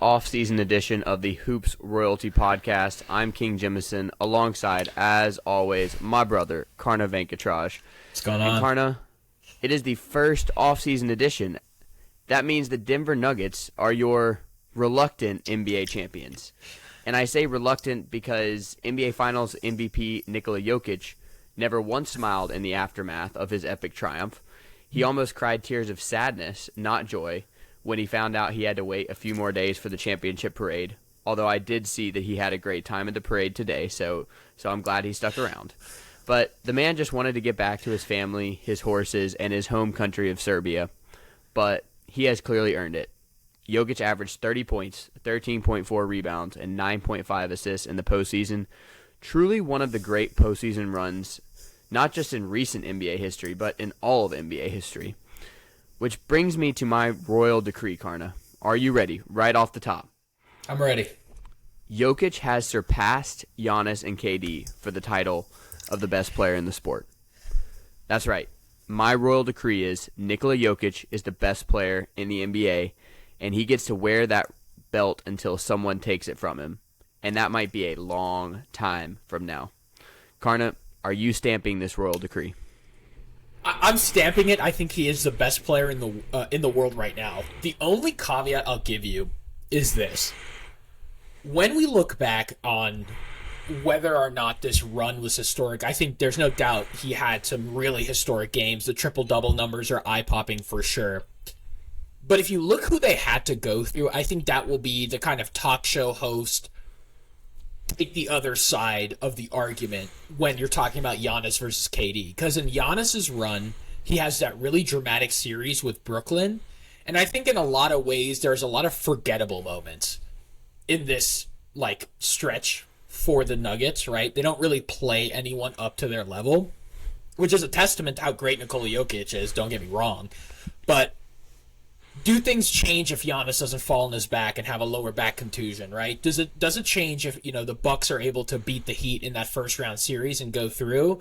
Off-season edition of the Hoops Royalty Podcast. I'm King Jemison, alongside, as always, my brother, Karna Venkatraj. What's going on? And Karna, it is the first off-season edition. That means the Denver Nuggets are your reluctant NBA champions. And I say reluctant because NBA Finals MVP Nikola Jokic never once smiled in the aftermath of his epic triumph. He almost cried tears of sadness, not joy, when he found out he had to wait a few more days for the championship parade. Although I did see that he had a great time at the parade today, so I'm glad he stuck around. But the man just wanted to get back to his family, his horses, and his home country of Serbia. But he has clearly earned it. Jokic averaged 30 points, 13.4 rebounds, and 9.5 assists in the postseason. Truly one of the great postseason runs, not just in recent NBA history, but in all of NBA history. Which brings me to my royal decree, Karna. Are you ready? Right off the top. I'm ready. Jokic has surpassed Giannis and KD for the title of the best player in the sport. That's right. My royal decree is Nikola Jokic is the best player in the NBA, and he gets to wear that belt until someone takes it from him. And that might be a long time from now. Karna, are you stamping this royal decree? I'm stamping it. I think he is the best player in the world right now. The only caveat I'll give you is this. When we look back on whether or not this run was historic, I think there's no doubt he had some really historic games. The triple-double numbers are eye-popping for sure. But if you look who they had to go through, I think that will be the kind of talk show host, take the other side of the argument when you're talking about Giannis versus KD. Because in Giannis's run, he has that really dramatic series with Brooklyn. And I think in a lot of ways, there's a lot of forgettable moments in this stretch for the Nuggets, right? They don't really play anyone up to their level, which is a testament to how great Nikola Jokic is, don't get me wrong. But do things change if Giannis doesn't fall on his back and have a lower back contusion, right? Does it change if, the Bucks are able to beat the Heat in that first round series and go through?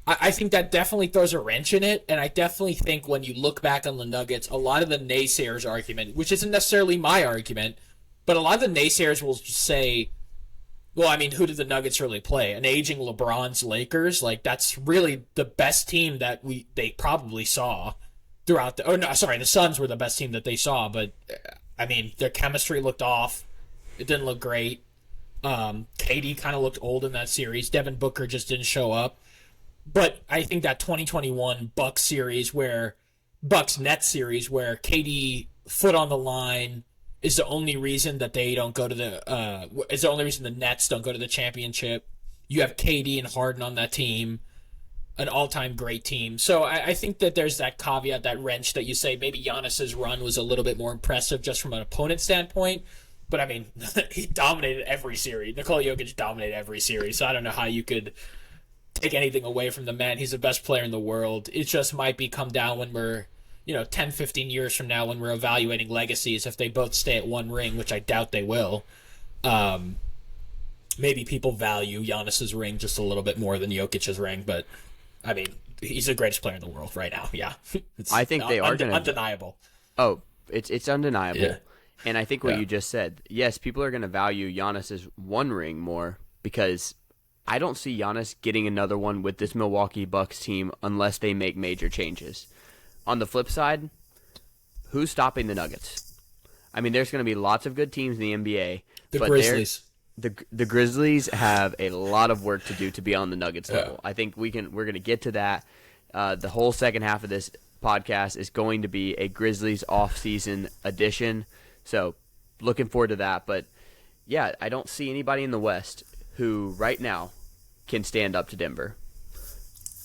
I think that definitely throws a wrench in it, and I definitely think when you look back on the Nuggets, a lot of the naysayers' argument, which isn't necessarily my argument, but a lot of the naysayers will say, well, I mean, who did the Nuggets really play? An aging LeBron's Lakers? That's really the best team that they probably saw throughout the Suns were the best team that they saw, but I mean, their chemistry looked off. It didn't look great. KD kind of looked old in that series. Devin Booker just didn't show up. But I think that 2021 Bucks Nets series where KD foot on the line is the only reason that they don't go to is the only reason the Nets don't go to the championship. You have KD and Harden on that team. An all-time great team. So I think that there's that caveat, that wrench that you say maybe Giannis's run was a little bit more impressive just from an opponent standpoint. But, I mean, he dominated every series. Nikola Jokic dominated every series. So I don't know how you could take anything away from the man. He's the best player in the world. It just might come down when we're, 10, 15 years from now when we're evaluating legacies. If they both stay at one ring, which I doubt they will, maybe people value Giannis's ring just a little bit more than Jokic's ring. But I mean, he's the greatest player in the world right now. Yeah, I think they are undeniable. Oh, it's undeniable. Yeah. And I think what you just said, yes, people are going to value Giannis's one ring more because I don't see Giannis getting another one with this Milwaukee Bucks team unless they make major changes. On the flip side, who's stopping the Nuggets? I mean, there's going to be lots of good teams in the NBA. The Grizzlies. The Grizzlies have a lot of work to do to be on the Nuggets level. I think we're going to get to that. The whole second half of this podcast is going to be a Grizzlies off-season edition. So looking forward to that. But, yeah, I don't see anybody in the West who right now can stand up to Denver.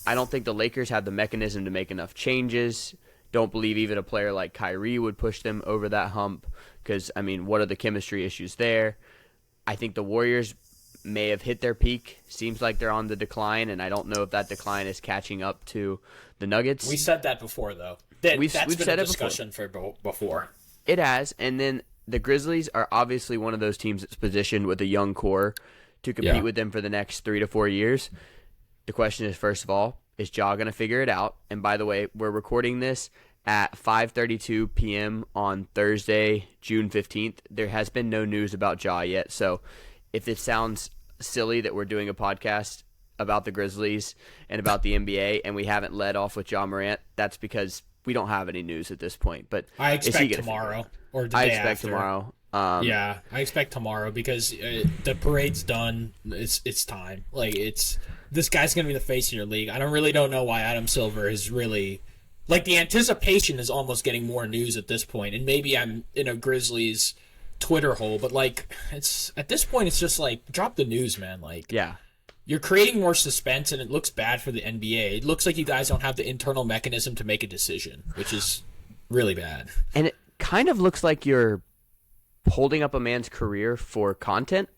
I don't think the Lakers have the mechanism to make enough changes. Don't believe even a player like Kyrie would push them over that hump because, I mean, what are the chemistry issues there? I think the Warriors may have hit their peak. Seems like they're on the decline, and I don't know if that decline is catching up to the Nuggets. We said that before, though. We've said a it discussion before. It has, and then the Grizzlies are obviously one of those teams that's positioned with a young core to compete with them for the next 3 to 4 years. The question is, first of all, is Ja going to figure it out? And by the way, we're recording this at 5:32 p.m. on Thursday, June 15th. There has been no news about Ja yet, so if it sounds silly that we're doing a podcast about the Grizzlies and about the NBA and we haven't led off with Ja Morant, that's because we don't have any news at this point. But I expect tomorrow or the day I expect after. tomorrow. Yeah, I expect tomorrow because the parade's done. It's time. Like this guy's gonna be the face of your league. I don't know why Adam Silver is really like the anticipation is almost getting more news at this point. And maybe I'm in a Grizzlies Twitter hole, but like it's at this point it's just like drop the news, man. Like yeah. You're creating more suspense, and it looks bad for the NBA. It looks like you guys don't have the internal mechanism to make a decision, which is really bad. And it kind of looks like you're holding up a man's career for content.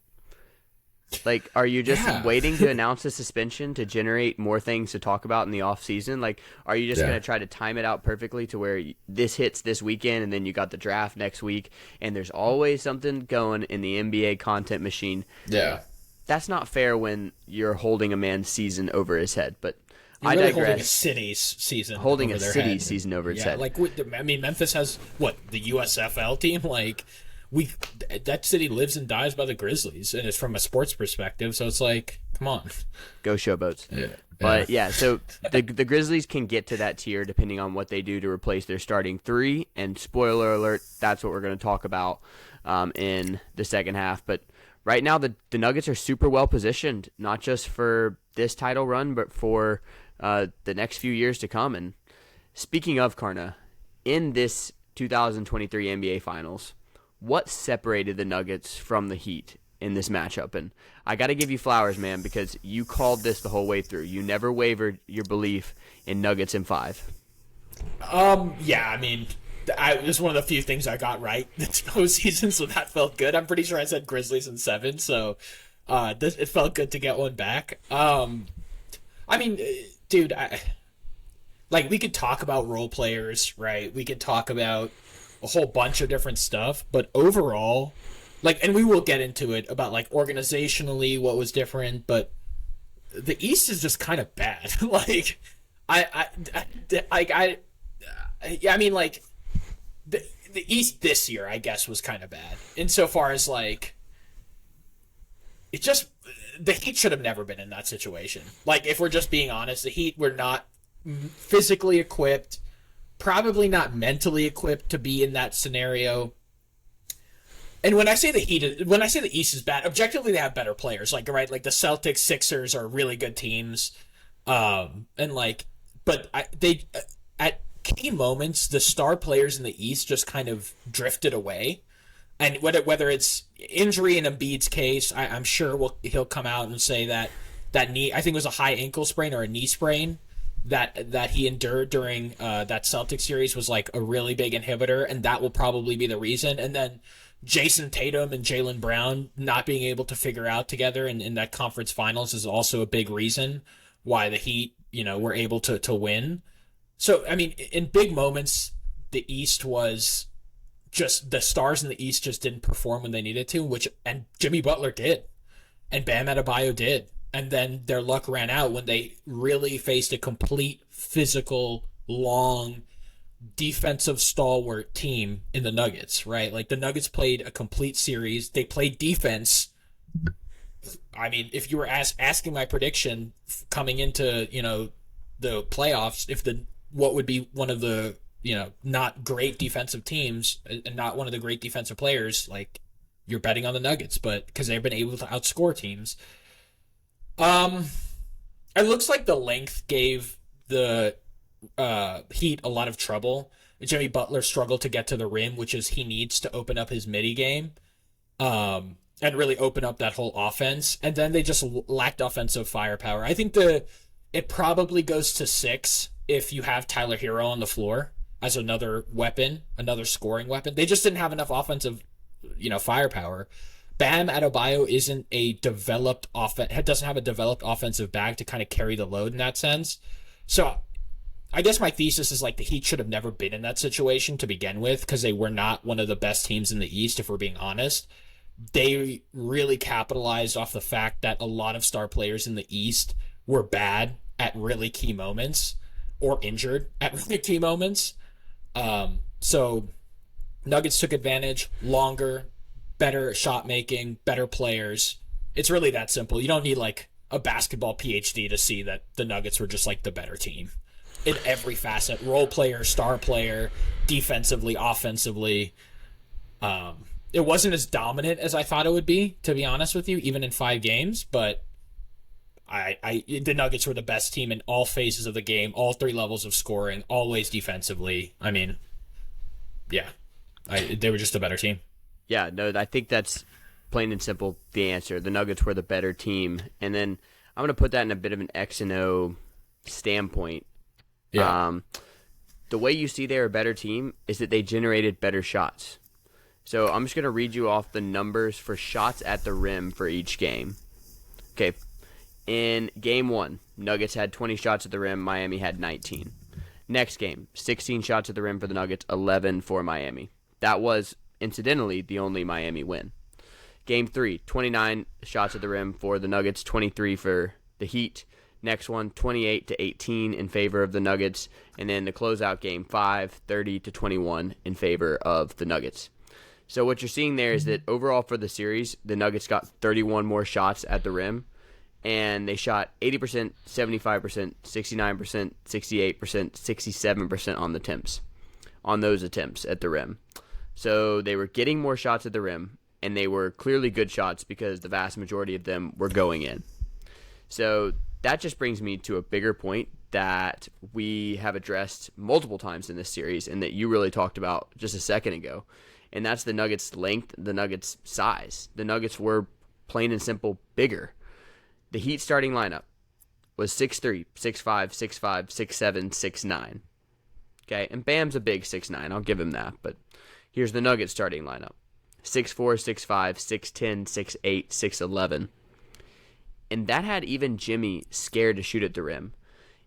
Like, are you just waiting to announce the suspension to generate more things to talk about in the off season? Like, are you just going to try to time it out perfectly to where this hits this weekend and then you got the draft next week and there's always something going in the NBA content machine? Yeah. That's not fair when you're holding a man's season over his head, but I digress. Holding a city's season over its head. Like, I mean, Memphis has, the USFL team? Like, that city lives and dies by the Grizzlies, and it's from a sports perspective, so it's like, come on. Go Showboats. Yeah. But, so the Grizzlies can get to that tier depending on what they do to replace their starting three, and spoiler alert, that's what we're going to talk about in the second half, but right now, the Nuggets are super well positioned, not just for this title run, but for the next few years to come. And speaking of Karna, in this 2023 NBA Finals, what separated the Nuggets from the Heat in this matchup? And I got to give you flowers, man, because you called this the whole way through. You never wavered your belief in Nuggets in 5. Yeah, I mean, it was one of the few things I got right this postseason, so that felt good. I'm pretty sure I said Grizzlies in 7, so it felt good to get one back. I mean, dude, we could talk about role players, right? We could talk about a whole bunch of different stuff, but overall, and we will get into it about organizationally what was different, but the East is just kind of bad. The East this year, I guess, was kind of bad insofar as the Heat should have never been in that situation. If we're just being honest, the Heat were not physically equipped, probably not mentally equipped to be in that scenario. And when I say the East is bad, objectively they have better players. The Celtics, Sixers are really good teams, at key moments, the star players in the East just kind of drifted away. And whether it's injury in Embiid's case, I'm sure he'll come out and say that knee, I think it was a high ankle sprain or a knee sprain that he endured during that Celtics series was a really big inhibitor, and that will probably be the reason. And then Jason Tatum and Jaylen Brown not being able to figure out together in that conference finals is also a big reason why the Heat, were able to win. So, I mean, in big moments, the East was just the stars in the East just didn't perform when they needed to, and Jimmy Butler did, and Bam Adebayo did, and then their luck ran out when they really faced a complete physical, long, defensive stalwart team in the Nuggets, right? The Nuggets played a complete series. They played defense. I mean, if you were asking my prediction coming into the playoffs, what would be one of the not great defensive teams and not one of the great defensive players, you're betting on the Nuggets, but because they've been able to outscore teams. It looks like the length gave the Heat a lot of trouble. Jimmy Butler struggled to get to the rim, which is he needs to open up his midi game, and really open up that whole offense. And then they just lacked offensive firepower. I think it probably goes to 6 if you have Tyler Hero on the floor as another weapon, another scoring weapon. They just didn't have enough offensive, firepower. Bam Adebayo isn't a developed doesn't have a developed offensive bag to kind of carry the load in that sense. So I guess my thesis is the Heat should have never been in that situation to begin with, because they were not one of the best teams in the East, if we're being honest. They really capitalized off the fact that a lot of star players in the East were bad at really key moments or injured at really key moments. So Nuggets took advantage, longer, better shot making, better players. It's really that simple. You don't need like a basketball PhD to see that the Nuggets were just like the better team in every facet. Role player, star player, defensively, offensively. It wasn't as dominant as I thought it would be, to be honest with you, even in 5 games, but the Nuggets were the best team in all phases of the game, all 3 levels of scoring, always defensively. I mean, yeah, they were just a better team. Yeah, no, I think that's plain and simple the answer. The Nuggets were the better team. And then I'm going to put that in a bit of an X and O standpoint. Yeah. The way you see they're a better team is that they generated better shots. So I'm just going to read you off the numbers for shots at the rim for each game. Okay. In game 1, Nuggets had 20 shots at the rim. Miami had 19. Next game, 16 shots at the rim for the Nuggets, 11 for Miami. That was, incidentally, the only Miami win. Game 3, 29 shots at the rim for the Nuggets, 23 for the Heat. Next one, 28-18 in favor of the Nuggets. And then the closeout game, 5, 30-21 in favor of the Nuggets. So what you're seeing there is that overall for the series, the Nuggets got 31 more shots at the rim, and they shot 80%, 75%, 69%, 68%, 67% on those attempts at the rim. So they were getting more shots at the rim, and they were clearly good shots because the vast majority of them were going in. So that just brings me to a bigger point that we have addressed multiple times in this series and that you really talked about just a second ago. And that's the Nuggets' length, the Nuggets' size. The Nuggets were plain and simple bigger. The Heat starting lineup was 6'3", 6'5", 6'5", 6'7", 6'9". Okay, and Bam's a big 6'9", I'll give him that. But here's the Nuggets starting lineup. 6'4", 6'5", 6'10", 6'8", 6'11". And that had even Jimmy scared to shoot at the rim.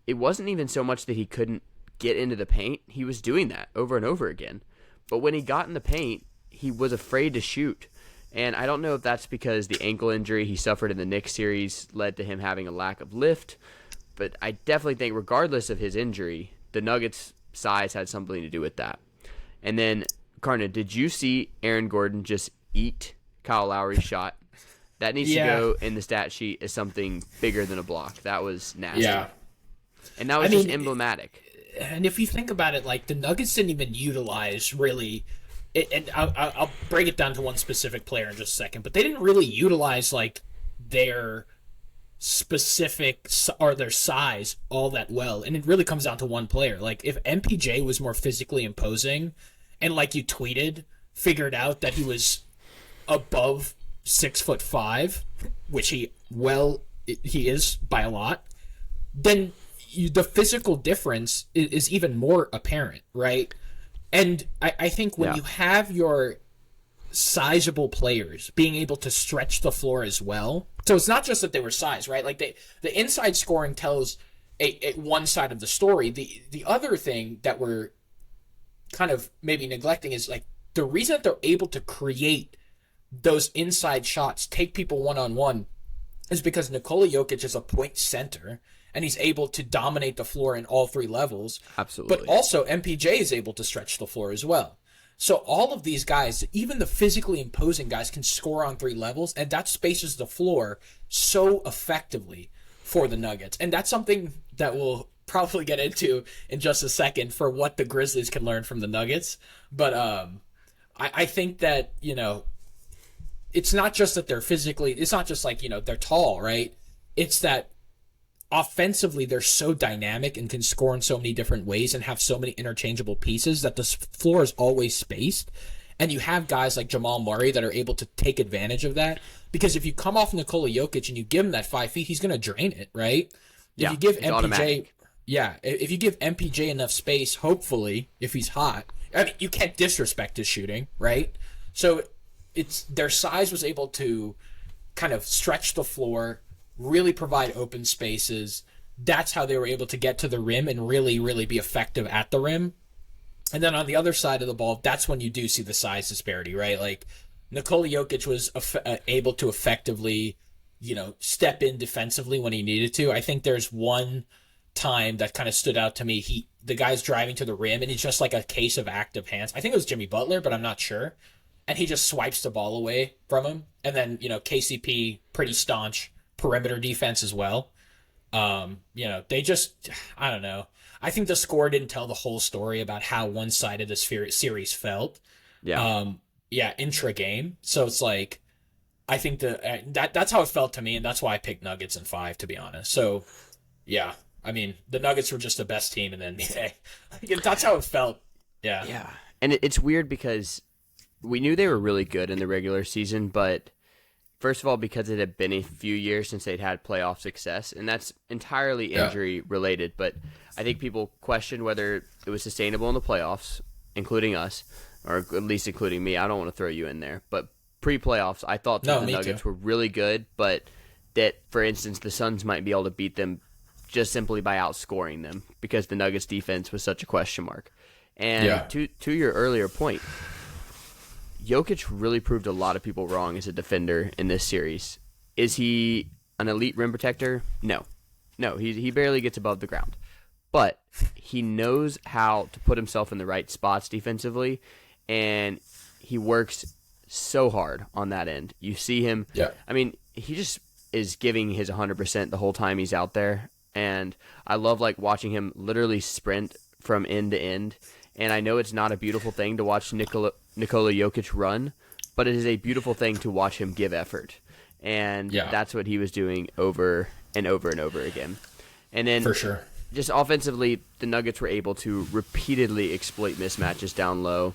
It wasn't even so much that he couldn't get into the paint. He was doing that over and over again. But when he got in the paint, he was afraid to shoot. And I don't know if that's because the ankle injury he suffered in the Knicks series led to him having a lack of lift. But I definitely think regardless of his injury, the Nuggets' size had something to do with that. And then, Karna, did you see Aaron Gordon just eat Kyle Lowry's shot? That needs to go in the stat sheet as something bigger than a block. That was nasty. Yeah. And that was just emblematic. And if you think about it, like the Nuggets didn't even utilize really, and I'll break it down to one specific player in just a second, but they didn't really utilize like their specific or their size all that well. And it really comes down to one player. Like if MPJ was more physically imposing and like you tweeted, figured out that he was above 6'5", which he is by a lot, then the physical difference is even more apparent, right? And I think when you have your sizable players being able to stretch the floor as well, so it's not just that they were size, right? Like the inside scoring tells a one side of the story. The other thing that we're kind of maybe neglecting is like the reason that they're able to create those inside shots, take people one-on-one, is because Nikola Jokic is a point center and he's able to dominate the floor in all 3 levels. Absolutely. But also MPJ is able to stretch the floor as well. So all of these guys, even the physically imposing guys, can score on 3 levels, and that spaces the floor so effectively for the Nuggets. And that's something that we'll probably get into in just a second for what the Grizzlies can learn from the Nuggets. But I think that, it's not just that they're physically, it's not just like, they're tall, right? It's that offensively they're so dynamic and can score in so many different ways and have so many interchangeable pieces that the floor is always spaced. And you have guys like Jamal Murray that are able to take advantage of that. Because if you come off Nikola Jokic and you give him that 5 feet, he's going to drain it, right? Yeah, if you give MPJ, automatic. If you give MPJ enough space, hopefully, if he's hot, I mean, you can't disrespect his shooting, right? So it's their size was able to kind of stretch the floor, really provide open spaces. That's how they were able to get to the rim and really, really be effective at the rim. And then on the other side of the ball, that's when you do see the size disparity, right? Like Nikola Jokic was able to effectively, step in defensively when he needed to. I think there's one time that kind of stood out to me. The guy's driving to the rim, and he's just like a case of active hands. I think it was Jimmy Butler, but I'm not sure. And he just swipes the ball away from him. And then, KCP, pretty staunch perimeter defense as well. They just, I don't know. I think the score didn't tell the whole story about how one-sided this series felt. Yeah. Intra game. So it's like, I think that's how it felt to me, and that's why I picked Nuggets in 5, to be honest. So, yeah. I mean, the Nuggets were just the best team in the NBA. That's how it felt. Yeah. Yeah. And it's weird because we knew they were really good in the regular season, but first of all, because it had been a few years since they'd had playoff success, and that's entirely injury related, but I think people questioned whether it was sustainable in the playoffs, including us, or at least including me. I don't want to throw you in there, but pre-playoffs, I thought that the Nuggets were really good, but that, for instance, the Suns might be able to beat them just simply by outscoring them because the Nuggets defense was such a question mark. And to your earlier point, Jokic really proved a lot of people wrong as a defender in this series. Is he an elite rim protector? No, he barely gets above the ground. But he knows how to put himself in the right spots defensively, and he works so hard on that end. You see him. Yeah. I mean, he just is giving his 100% the whole time he's out there. And I love watching him literally sprint from end to end. And I know it's not a beautiful thing to watch Nikola Jokic run, but it is a beautiful thing to watch him give effort. And that's what he was doing over and over and over again. And then for sure, just offensively, the Nuggets were able to repeatedly exploit mismatches down low.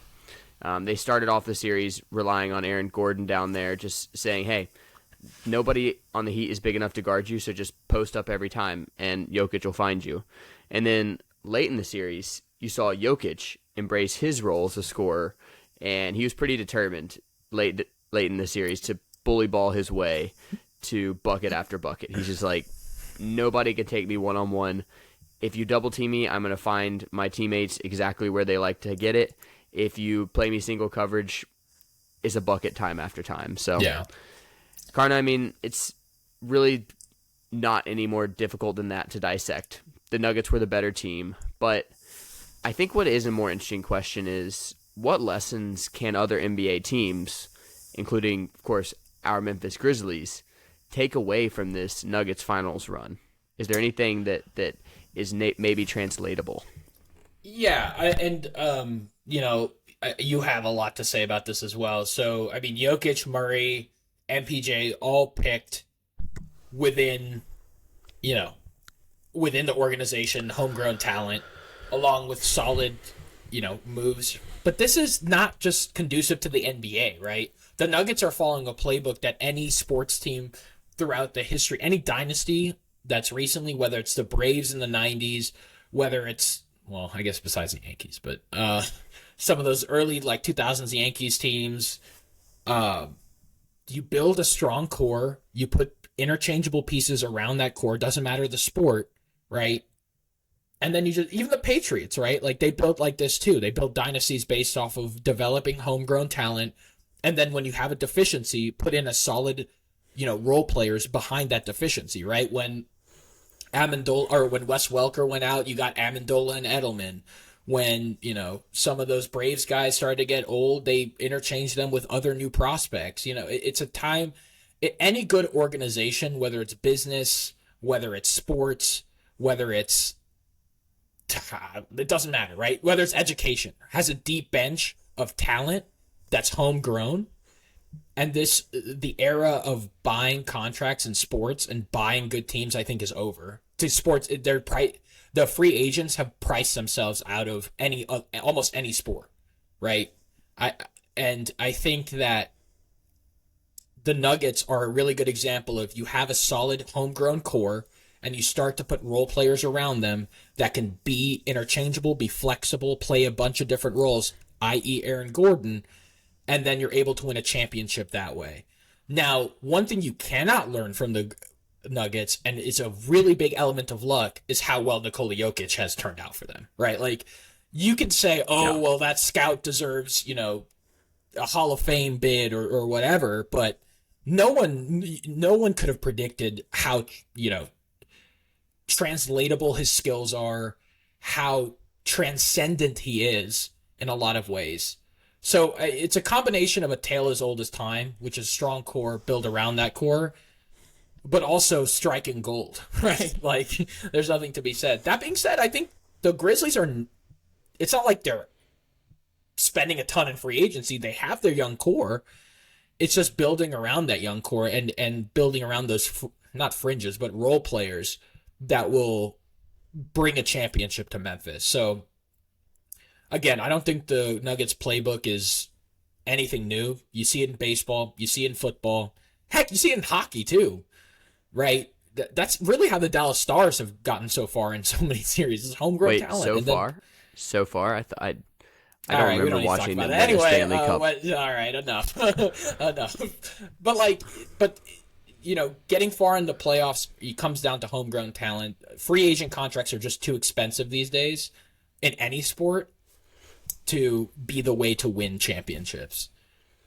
They started off the series relying on Aaron Gordon down there, just saying, hey, nobody on the Heat is big enough to guard you, so just post up every time, and Jokic will find you. And then late in the series, you saw Jokic embrace his role as a scorer, and he was pretty determined late in the series to bully ball his way to bucket after bucket. He's just like, nobody can take me one-on-one. If you double team me, I'm going to find my teammates exactly where they like to get it. If you play me single coverage, it's a bucket time after time. So, Karna, I mean, it's really not any more difficult than that to dissect. The Nuggets were the better team, but I think what is a more interesting question is what lessons can other NBA teams, including, of course, our Memphis Grizzlies, take away from this Nuggets finals run? Is there anything that is maybe translatable? Yeah, you have a lot to say about this as well. So, I mean, Jokic, Murray, MPJ all picked within the organization, homegrown talent, along with solid, moves. But this is not just conducive to the NBA, right? The Nuggets are following a playbook that any sports team throughout the history, any dynasty that's recently, whether it's the Braves in the 90s, whether it's, well, I guess besides the Yankees, but some of those early 2000s Yankees teams, you build a strong core, you put interchangeable pieces around that core, doesn't matter the sport, right? And then even the Patriots, right? They built like this too. They built dynasties based off of developing homegrown talent. And then when you have a deficiency, put in a solid, role players behind that deficiency, right? When when Wes Welker went out, you got Amendola and Edelman. When, some of those Braves guys started to get old, they interchanged them with other new prospects. It's a time, any good organization, whether it's business, whether it's sports, whether it doesn't matter, right? Whether it's education, has a deep bench of talent that's homegrown. And the era of buying contracts in sports and buying good teams, I think, is over. To sports, the free agents have priced themselves out of almost any sport, right? I think that the Nuggets are a really good example of you have a solid homegrown core and you start to put role players around them that can be interchangeable, be flexible, play a bunch of different roles, i.e. Aaron Gordon, and then you're able to win a championship that way. Now, one thing you cannot learn from the Nuggets, and it's a really big element of luck, is how well Nikola Jokic has turned out for them, right? You could say, well, that scout deserves, a Hall of Fame bid or whatever, but no one could have predicted how, translatable his skills are, how transcendent he is in a lot of ways. So it's a combination of a tale as old as time, which is strong core, build around that core, but also striking gold, right? Like, there's nothing to be said. That being said, I think the Grizzlies it's not like they're spending a ton in free agency. They have their young core. It's just building around that young core and building around those, not fringes, but role players that will bring a championship to Memphis. So, again, I don't think the Nuggets playbook is anything new. You see it in baseball. You see it in football. Heck, you see it in hockey, too. Right? That's really how the Dallas Stars have gotten so far in so many series. It's homegrown talent. So far? I don't remember watching them win a Stanley Cup. All right, enough. Enough. But getting far in the playoffs, it comes down to homegrown talent. Free agent contracts are just too expensive these days in any sport to be the way to win championships.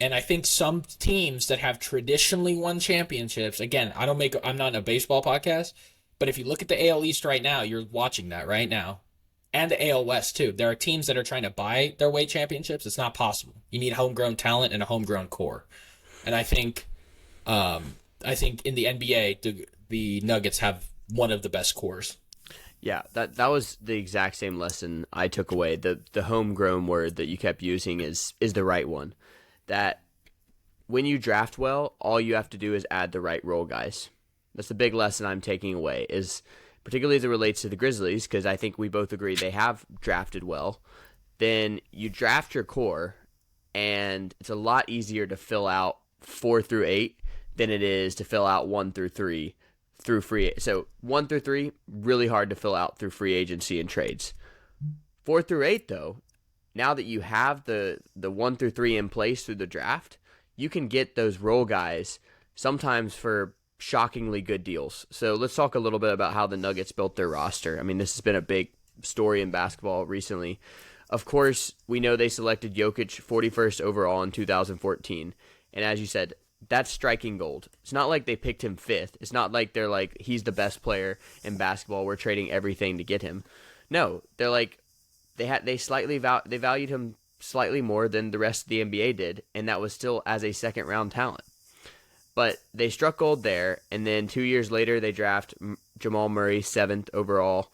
And I think some teams that have traditionally won championships, again, I'm not in a baseball podcast, but if you look at the AL East right now, you're watching that right now. And the AL West too. There are teams that are trying to buy their way championships. It's not possible. You need homegrown talent and a homegrown core. And I think in the NBA, the Nuggets have one of the best cores. Yeah, that was the exact same lesson I took away. The homegrown word that you kept using is the right one. That when you draft well, all you have to do is add the right role guys. That's the big lesson I'm taking away, is particularly as it relates to the Grizzlies, because I think we both agree they have drafted well. Then you draft your core, and it's a lot easier to fill out 4 through 8 than it is to fill out 1 through 3 through free. So 1 through 3, really hard to fill out through free agency and trades. 4 through 8, though, now that you have the 1 through 3 in place through the draft, you can get those role guys sometimes for shockingly good deals. So let's talk a little bit about how the Nuggets built their roster. I mean, this has been a big story in basketball recently. Of course, we know they selected Jokic 41st overall in 2014. And as you said, that's striking gold. It's not like they picked him 5th. It's not like they're like, he's the best player in basketball, we're trading everything to get him. No, they're like, they valued him slightly more than the rest of the NBA did, and that was still as a second-round talent. But they struck gold there, and then 2 years later, they draft Jamal Murray 7th overall.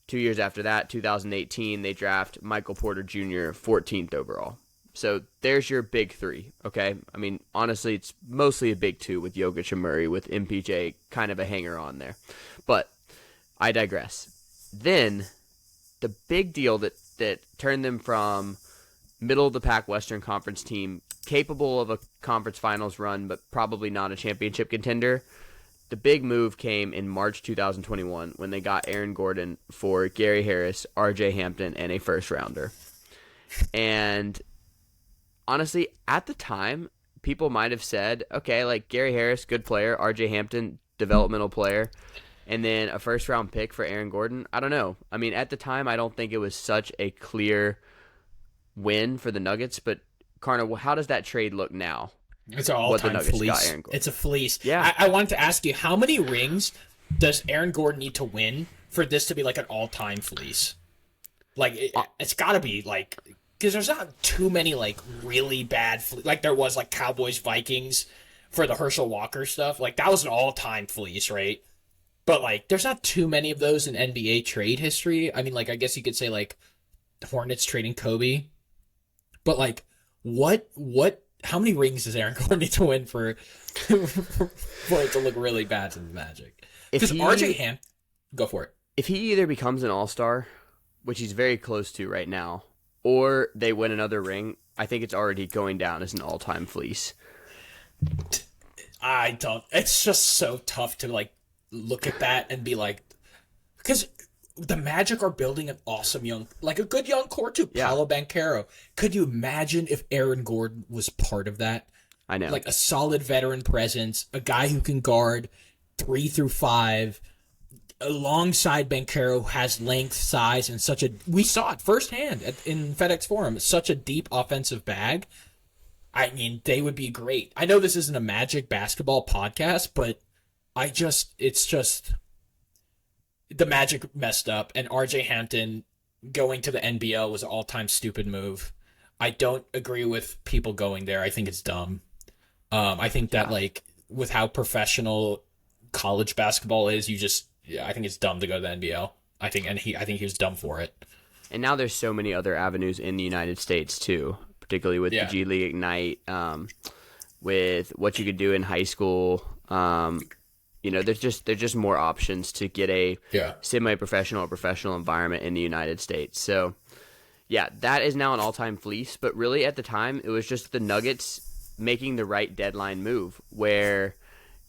2 years after that, 2018, they draft Michael Porter Jr. 14th overall. So there's your big 3, okay? I mean, honestly, it's mostly a big 2 with Jokic and Murray, with MPJ kind of a hanger-on there. But I digress. Then the big deal that turned them from middle-of-the-pack Western Conference team, capable of a conference finals run, but probably not a championship contender, the big move came in March 2021 when they got Aaron Gordon for Gary Harris, RJ Hampton, and a first-rounder. And honestly, at the time, people might have said, okay, like Gary Harris, good player, RJ Hampton, developmental player, and then a first-round pick for Aaron Gordon. I don't know. I mean, at the time, I don't think it was such a clear win for the Nuggets, but Karna, how does that trade look now? It's an all-time fleece. It's a fleece. Yeah. I wanted to ask you, how many rings does Aaron Gordon need to win for this to be like an all-time fleece? Like, it's got to be like, because there's not too many like really bad like there was like Cowboys Vikings for the Herschel Walker stuff. Like that was an all-time fleece, right? But like there's not too many of those in NBA trade history. I mean, like I guess you could say like Hornets trading Kobe. But like how many rings does Aaron Gordon need to win for it to look really bad to the Magic? Because RJ Hampton, go for it. If he either becomes an all-star, which he's very close to right now, or they win another ring, I think it's already going down as an all-time fleece. It's just so tough to like look at that and be like, because the Magic are building an awesome a good young core too. Yeah. Paolo Banchero. Could you imagine if Aaron Gordon was part of that? I know. Like a solid veteran presence, a guy who can guard 3 through 5, alongside Banchero, has length, size, and we saw it firsthand in FedEx Forum, such a deep offensive bag. I mean, they would be great. I know this isn't a Magic basketball podcast, but the Magic messed up, and RJ Hampton going to the NBL was an all-time stupid move. I don't agree with people going there. I think it's dumb. I think that like with how professional college basketball is, I think it's dumb to go to the NBL. I think he was dumb for it. And now there's so many other avenues in the United States too, particularly with the G League Ignite, with what you could do in high school. There's just more options to get a semi-professional or professional environment in the United States. So, yeah, that is now an all-time fleece. But really, at the time, it was just the Nuggets making the right deadline move, where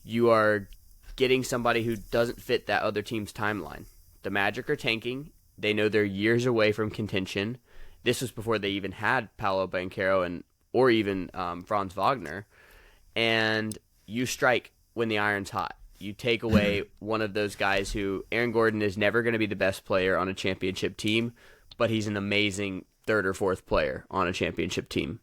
you are getting somebody who doesn't fit that other team's timeline. The Magic are tanking. They know they're years away from contention. This was before they even had Paolo Banchero or even Franz Wagner. And you strike when the iron's hot. You take away one of those guys who Aaron Gordon is never going to be the best player on a championship team, but he's an amazing third or fourth player on a championship team.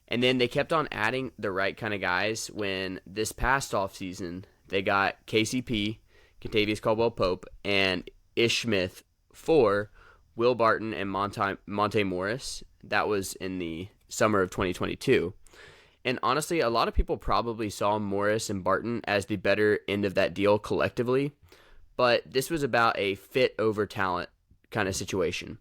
And then they kept on adding the right kind of guys when this past offseason they got KCP, Kentavious Caldwell-Pope, and Ish Smith for Will Barton and Monte Morris. That was in the summer of 2022. And honestly, a lot of people probably saw Morris and Barton as the better end of that deal collectively, but this was about a fit over talent kind of situation.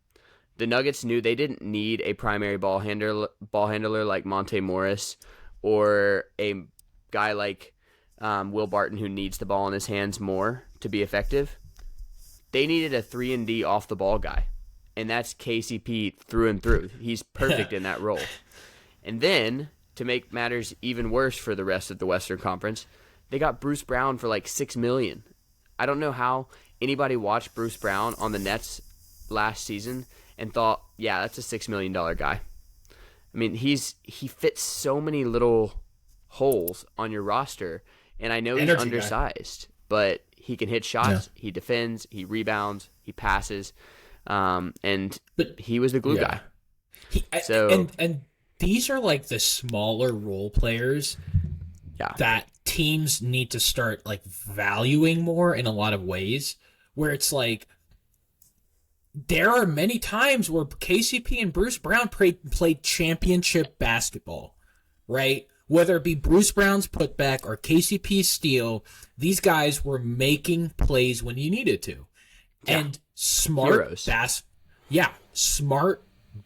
The Nuggets knew they didn't need a primary ball handler like Monte Morris or a guy like Will Barton who needs the ball in his hands more to be effective. They needed a 3-and-D off the ball guy, and that's KCP through and through. He's perfect in that role. And then, to make matters even worse for the rest of the Western Conference, they got Bruce Brown for like $6 million. I don't know how anybody watched Bruce Brown on the Nets last season and thought, yeah, that's a $6 million guy. I mean, he fits so many little holes on your roster, and I know he's undersized, but he can hit shots, he defends, he rebounds, he passes, and he was the glue guy. And these are like the smaller role players that teams need to start like valuing more in a lot of ways, where it's like there are many times where KCP and Bruce Brown played championship basketball, right? Whether it be Bruce Brown's putback or KCP's steal, these guys were making plays when you needed to. Yeah. And smart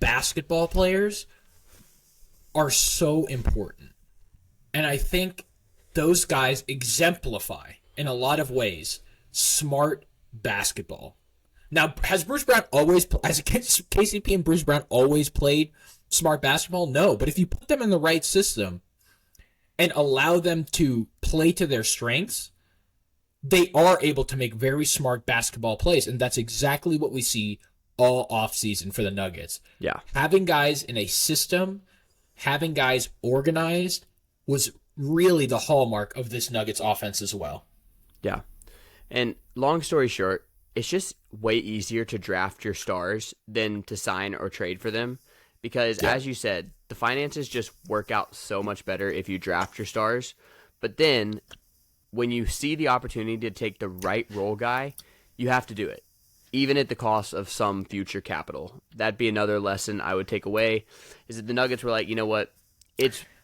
basketball players are so important. And I think those guys exemplify, in a lot of ways, smart basketball. Now, has KCP and Bruce Brown always played smart basketball? No, but if you put them in the right system and allow them to play to their strengths, they are able to make very smart basketball plays, and that's exactly what we see all offseason for the Nuggets. Yeah. Having guys in a system, having guys organized was really the hallmark of this Nuggets offense as well. Yeah. And long story short, it's just way easier to draft your stars than to sign or trade for them because, as you said, the finances just work out so much better if you draft your stars. But then when you see the opportunity to take the right role guy, you have to do it, even at the cost of some future capital. That'd be another lesson I would take away, is that the Nuggets were like, you know what,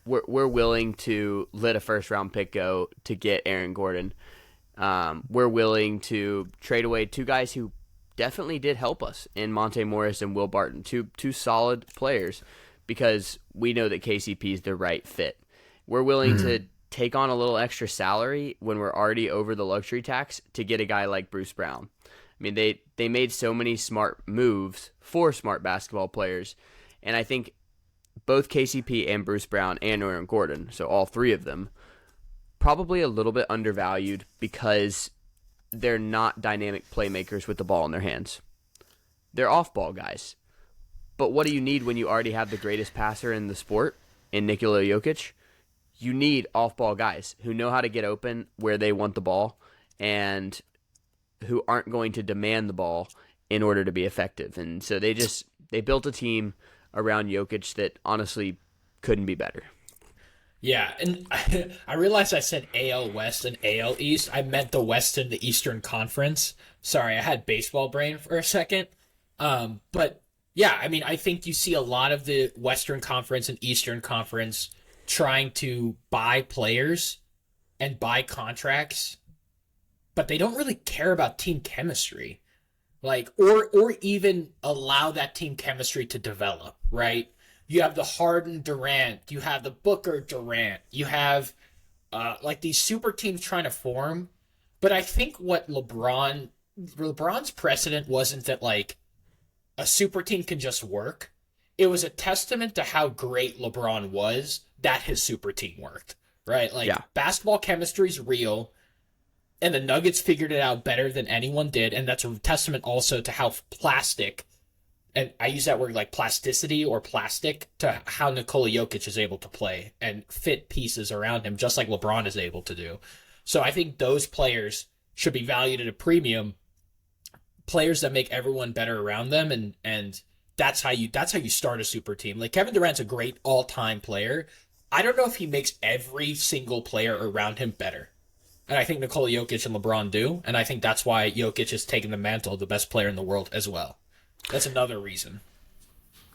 we're willing to let a first-round pick go to get Aaron Gordon. We're willing to trade away two guys who definitely did help us in Monte Morris and Will Barton, two solid players, because we know that KCP is the right fit. We're willing to take on a little extra salary when we're already over the luxury tax to get a guy like Bruce Brown. I mean, they made so many smart moves for smart basketball players, and I think both KCP and Bruce Brown and Aaron Gordon, so all three of them, probably a little bit undervalued because they're not dynamic playmakers with the ball in their hands. They're off-ball guys. But what do you need when you already have the greatest passer in the sport, in Nikola Jokic? You need off-ball guys who know how to get open where they want the ball and who aren't going to demand the ball in order to be effective. And so they built a team around Jokic that honestly couldn't be better. Yeah, and I realized I said AL West and AL East. I meant the West and the Eastern Conference. Sorry, I had baseball brain for a second. But yeah, I mean, I think you see a lot of the Western Conference and Eastern Conference trying to buy players and buy contracts, but they don't really care about team chemistry. Like or even allow that team chemistry to develop, right? You have the Harden Durant, you have the Booker Durant, you have like these super teams trying to form. But I think what LeBron's precedent wasn't that like a super team can just work. It was a testament to how great LeBron was that his super team worked, right? Like Yeah. basketball chemistry is real, and the Nuggets figured it out better than anyone did, and that's a testament also to how plastic, and I use that word like plasticity or plastic, to how Nikola Jokic is able to play and fit pieces around him, just like LeBron is able to do. So I think those players should be valued at a premium, players that make everyone better around them, and that's how you start a super team. Like Kevin Durant's a great all-time player. I don't know if he makes every single player around him better. And I think Nikola Jokic and LeBron do. And I think that's why Jokic has taken the mantle of the best player in the world as well. That's another reason.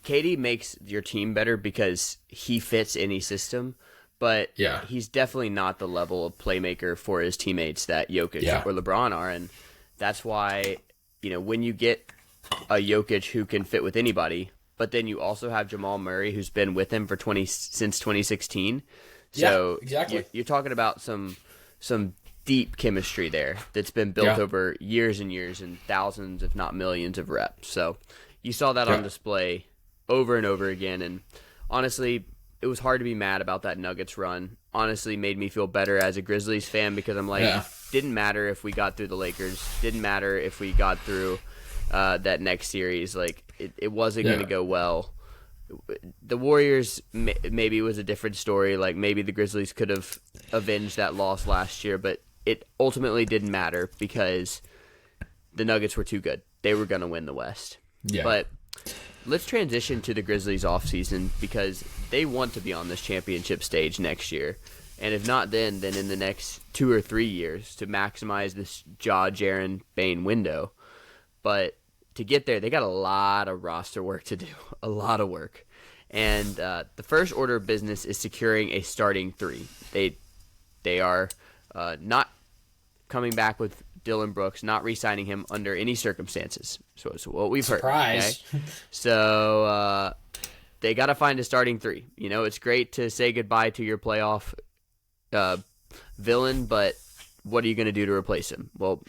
KD makes your team better because he fits any system, but Yeah. he's definitely not the level of playmaker for his teammates that Jokic Yeah. or LeBron are, and that's why, when you get a Jokic who can fit with anybody, but then you also have Jamal Murray who's been with him for since 2016. So Yeah, exactly. you're talking about some deep chemistry there that's been built over years and years and thousands, if not millions, of reps. So you saw that on display over and over again. And honestly, it was hard to be mad about that Nuggets run. Honestly, made me feel better as a Grizzlies fan because I'm like, didn't matter if we got through the Lakers, didn't matter if we got through that next series. Like it wasn't going to go well. The Warriors, maybe it was a different story. Like maybe the Grizzlies could have avenged that loss last year, but it ultimately didn't matter because the Nuggets were too good. They were going to win the West. Yeah. But let's transition to the Grizzlies offseason because they want to be on this championship stage next year. And if not then in the next 2 or 3 years to maximize this Ja, Jaren, Bane window. But to get there, they got a lot of roster work to do, a lot of work. And the first order of business is securing a starting three. They are not coming back with Dylan Brooks, not re-signing him under any circumstances. So it's what we've heard. Surprise. Okay? So they got to find a starting three. It's great to say goodbye to your playoff villain, but what are you going to do to replace him? Well,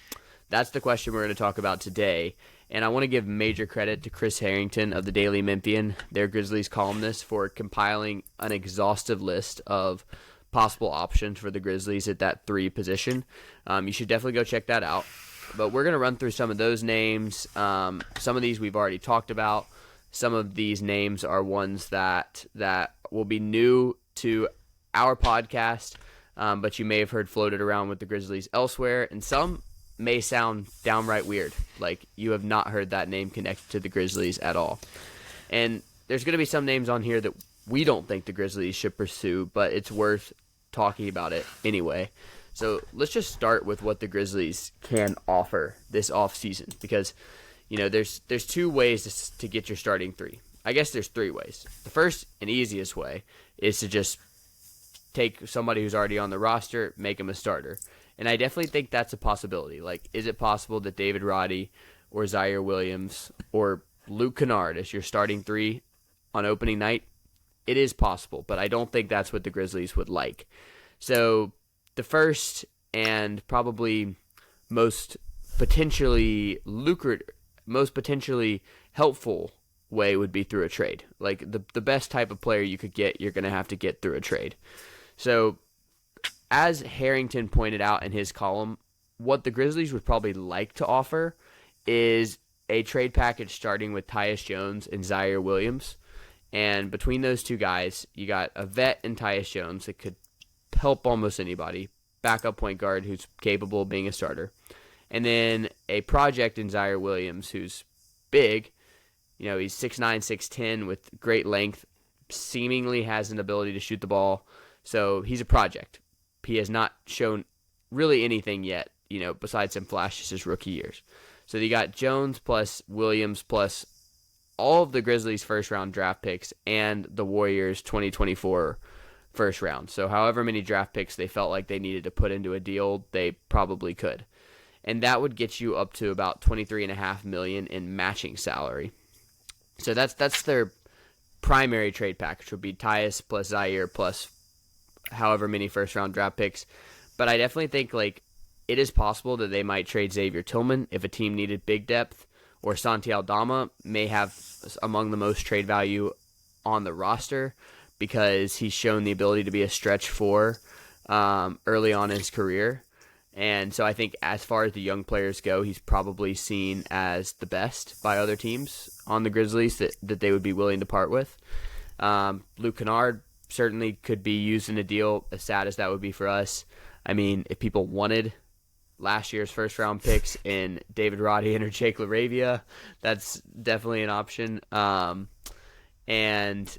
that's the question we're going to talk about today. And I want to give major credit to Chris Harrington of the Daily Memphian, their Grizzlies columnist, for compiling an exhaustive list of possible options for the Grizzlies at that three position. You should definitely go check that out. But we're going to run through some of those names. Some of these we've already talked about. Some of these names are ones that will be new to our podcast, but you may have heard floated around with the Grizzlies elsewhere. And some may sound downright weird, like you have not heard that name connected to the Grizzlies at all. And there's going to be some names on here that we don't think the Grizzlies should pursue, but it's worth talking about it anyway. So let's just start with what the Grizzlies can offer this offseason because, there's two ways to get your starting three. I guess there's three ways. The first and easiest way is to just take somebody who's already on the roster, make him a starter. And I definitely think that's a possibility. Like, is it possible that David Roddy or Zaire Williams or Luke Kennard is your starting three on opening night? It is possible, but I don't think that's what the Grizzlies would like. So the first and probably most potentially helpful way would be through a trade. Like the best type of player you could get, you're going to have to get through a trade. So as Harrington pointed out in his column, what the Grizzlies would probably like to offer is a trade package starting with Tyus Jones and Zaire Williams. And between those two guys, you got a vet in Tyus Jones that could help almost anybody, backup point guard who's capable of being a starter. And then a project in Zaire Williams who's big. He's 6'9", 6'10", with great length, seemingly has an ability to shoot the ball, So he's a project. He has not shown really anything yet, besides some flashes his rookie years. So you got Jones plus Williams plus all of the Grizzlies' first-round draft picks and the Warriors' 2024 first round. So however many draft picks they felt like they needed to put into a deal, they probably could. And that would get you up to about $23.5 million in matching salary. So that's their primary trade package, would be Tyus plus Zaire plus however many first-round draft picks. But I definitely think it is possible that they might trade Xavier Tillman if a team needed big depth, or Santi Aldama may have among the most trade value on the roster because he's shown the ability to be a stretch four early on in his career. And so I think as far as the young players go, he's probably seen as the best by other teams on the Grizzlies that they would be willing to part with. Luke Kennard certainly could be used in a deal, as sad as that would be for us. I mean, if people wanted last year's first-round picks in David Roddy or Jake LaRavia, that's definitely an option. And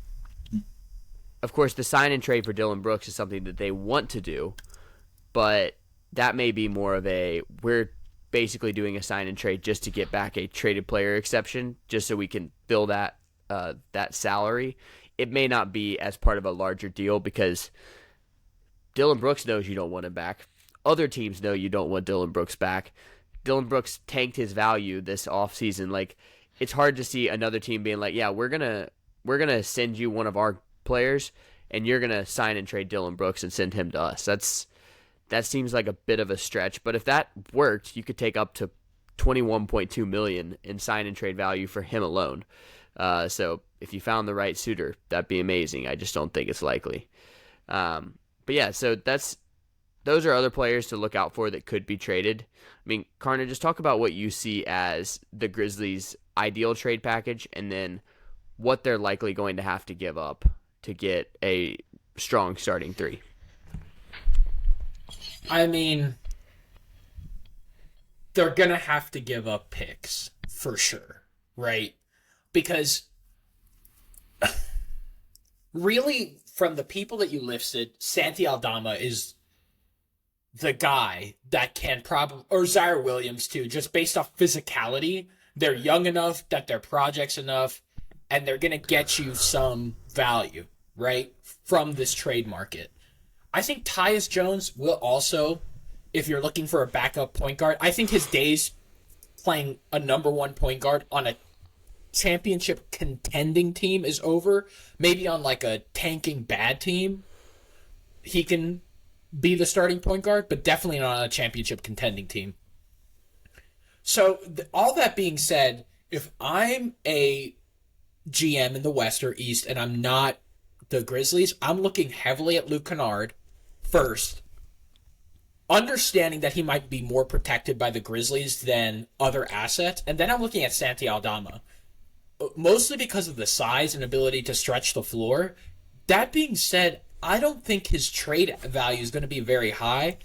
of course, the sign and trade for Dillon Brooks is something that they want to do, but that may be more of we're basically doing a sign and trade just to get back a traded player exception, just so we can bill that salary. It may not be as part of a larger deal because Dillon Brooks knows you don't want him back. Other teams know you don't want Dillon Brooks back. Dillon Brooks tanked his value this offseason. It's hard to see another team being like, yeah, we're gonna send you one of our players, and you're gonna sign and trade Dillon Brooks and send him to us. That seems like a bit of a stretch, but if that worked, you could take up to $21.2 million in sign and trade value for him alone. So if you found the right suitor, that'd be amazing. I just don't think it's likely. But yeah, so those are other players to look out for that could be traded. I mean, Karna, just talk about what you see as the Grizzlies' ideal trade package, and then what they're likely going to have to give up to get a strong starting three. I mean, they're going to have to give up picks, for sure, right? Because really, from the people that you listed, Santi Aldama is the guy that can probably, or Zaire Williams too, just based off physicality. They're young enough that they're projects enough, and they're going to get you some value, right, from this trade market. I think Tyus Jones will also, if you're looking for a backup point guard, I think his days playing a number one point guard on a championship contending team is over. Maybe on a tanking bad team, he can be the starting point guard, but definitely not on a championship contending team. So all that being said, if I'm a GM in the West or East and I'm not the Grizzlies, I'm looking heavily at Luke Kennard first, understanding that he might be more protected by the Grizzlies than other assets, and then I'm looking at Santi Aldama, mostly because of the size and ability to stretch the floor. That being said, I don't think his trade value is going to be very high.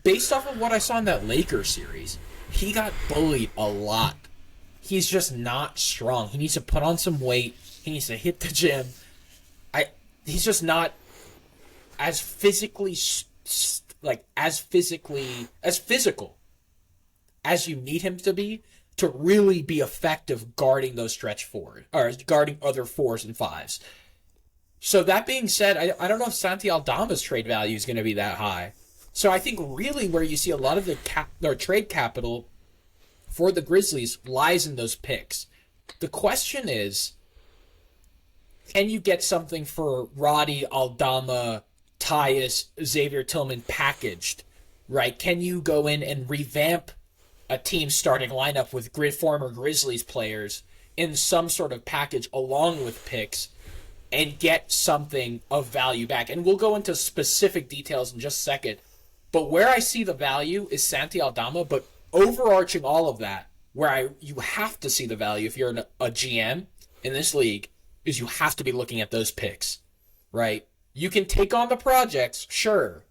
Based off of what I saw in that Lakers series, he got bullied a lot. He's just not strong. He needs to put on some weight. He needs to hit the gym. He's just not as physically as physical as you need him to be to really be effective guarding those stretch fours or guarding other fours and fives. So that being said, I don't know if Santi Aldama's trade value is going to be that high. So I think really where you see a lot of their trade capital for the Grizzlies lies in those picks. The question is, can you get something for Roddy, Aldama, Tyus, Xavier Tillman packaged, right? Can you go in and revamp a team's starting lineup with former Grizzlies players in some sort of package along with picks and get something of value back? And we'll go into specific details in just a second. But where I see the value is Santi Aldama, but overarching all of that, where you have to see the value if you're a GM in this league, is you have to be looking at those picks, right? You can take on the projects, sure,